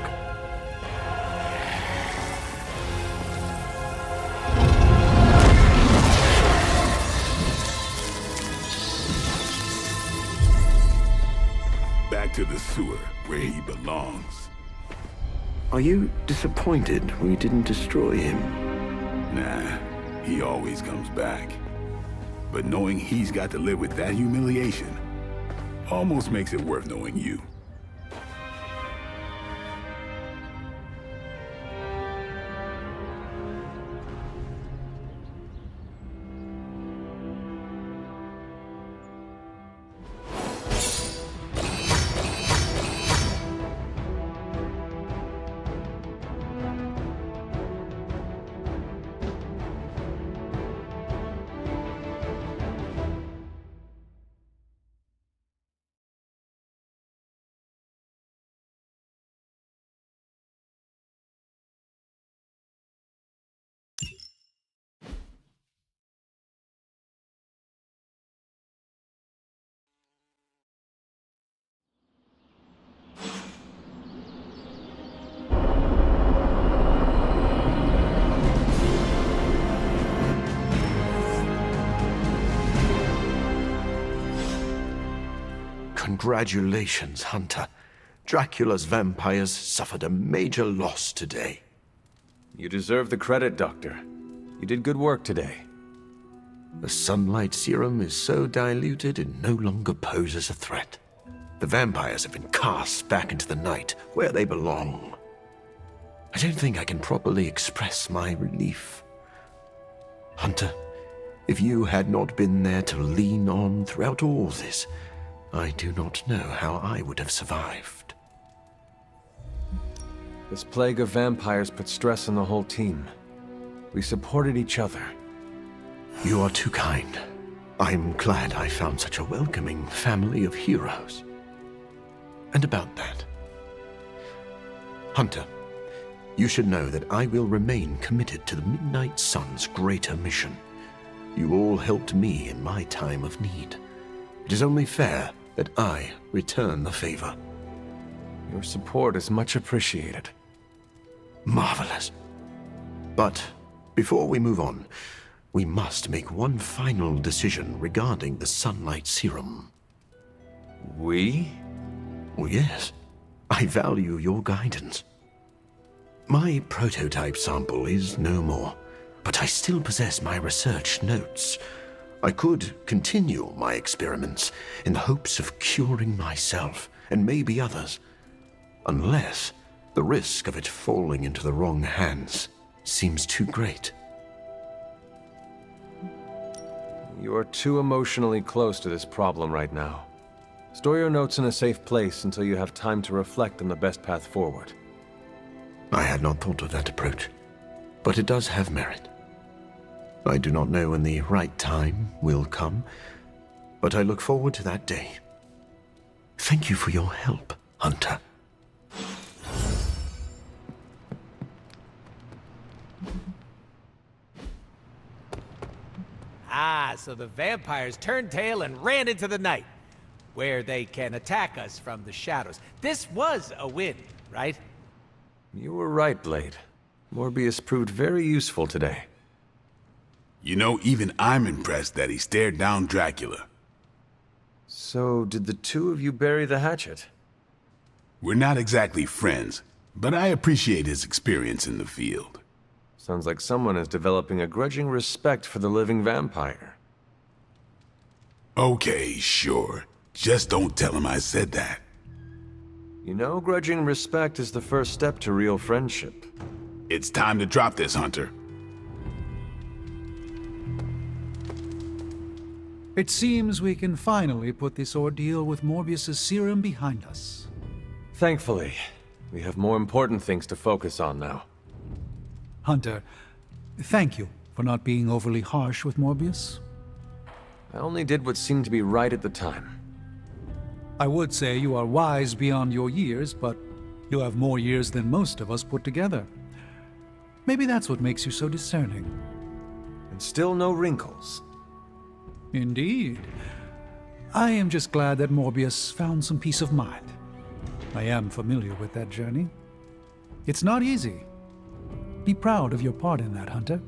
Back to the sewer, where he belongs. Are you disappointed we didn't destroy him? Nah, he always comes back. But knowing he's got to live with that humiliation almost makes it worth knowing you. Congratulations, Hunter. Dracula's vampires suffered a major loss today. You deserve the credit, Doctor. You did good work today. The sunlight serum is so diluted it no longer poses a threat. The vampires have been cast back into the night, where they belong. I don't think I can properly express my relief. Hunter, if you had not been there to lean on throughout all this, I do not know how I would have survived. This plague of vampires put stress on the whole team. We supported each other. You are too kind. I'm glad I found such a welcoming family of heroes. And about that, Hunter, you should know that I will remain committed to the Midnight Sun's greater mission. You all helped me in my time of need. It is only fair that I return the favor. Your support is much appreciated. Marvelous. But before we move on, we must make one final decision regarding the sunlight serum. We? Oh, yes. I value your guidance. My prototype sample is no more, but I still possess my research notes. I could continue my experiments in the hopes of curing myself and maybe others, unless the risk of it falling into the wrong hands seems too great. You are too emotionally close to this problem right now. Store your notes in a safe place until you have time to reflect on the best path forward. I had not thought of that approach, but it does have merit. I do not know when the right time will come, but I look forward to that day. Thank you for your help, Hunter. Ah, so the vampires turned tail and ran into the night, where they can attack us from the shadows. This was a win, right? You were right, Blade. Morbius proved very useful today. You know, even I'm impressed that he stared down Dracula. So, did the two of you bury the hatchet? We're not exactly friends, but I appreciate his experience in the field. Sounds like someone is developing a grudging respect for the living vampire. Okay, sure. Just don't tell him I said that. You know, grudging respect is the first step to real friendship. It's time to drop this, Hunter. It seems we can finally put this ordeal with Morbius's serum behind us. Thankfully, we have more important things to focus on now. Hunter, thank you for not being overly harsh with Morbius. I only did what seemed to be right at the time. I would say you are wise beyond your years, but you have more years than most of us put together. Maybe that's what makes you so discerning. And still no wrinkles. Indeed. I am just glad that Morbius found some peace of mind. I am familiar with that journey. It's not easy. Be proud of your part in that, Hunter.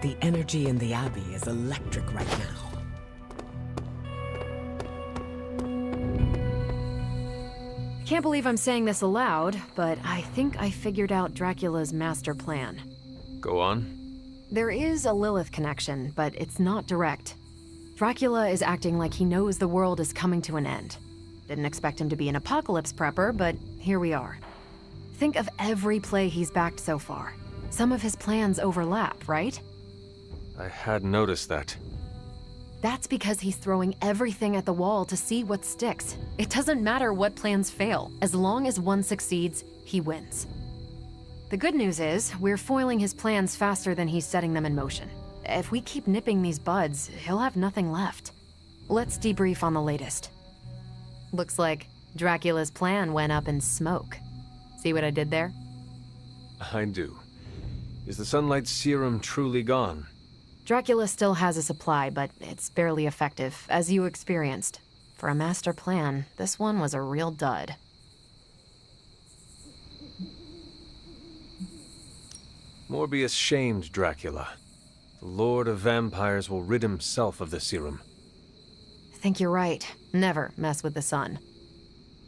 The energy in the Abbey is electric right now. Can't believe I'm saying this aloud, but I think I figured out Dracula's master plan. Go on. There is a Lilith connection, but it's not direct. Dracula is acting like he knows the world is coming to an end. Didn't expect him to be an apocalypse prepper, but here we are. Think of every play he's backed so far. Some of his plans overlap, right? I had noticed that. That's because he's throwing everything at the wall to see what sticks. It doesn't matter what plans fail. As long as one succeeds, he wins. The good news is, we're foiling his plans faster than he's setting them in motion. If we keep nipping these buds, he'll have nothing left. Let's debrief on the latest. Looks like Dracula's plan went up in smoke. See what I did there? I do. Is the sunlight serum truly gone? Dracula still has a supply, but it's barely effective, as you experienced. For a master plan, this one was a real dud. Morbius shamed Dracula. The Lord of Vampires will rid himself of the serum. I think you're right. Never mess with the sun.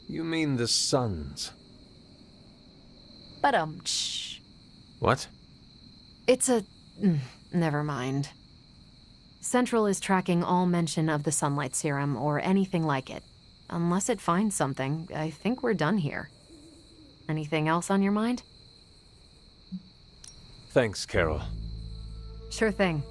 You mean the suns? But shh. What? It's a... never mind. Central is tracking all mention of the sunlight serum or anything like it. Unless it finds something, I think we're done here. Anything else on your mind? Thanks, Carol. Sure thing.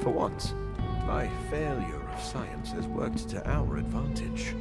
For once, my failure of science has worked to our advantage.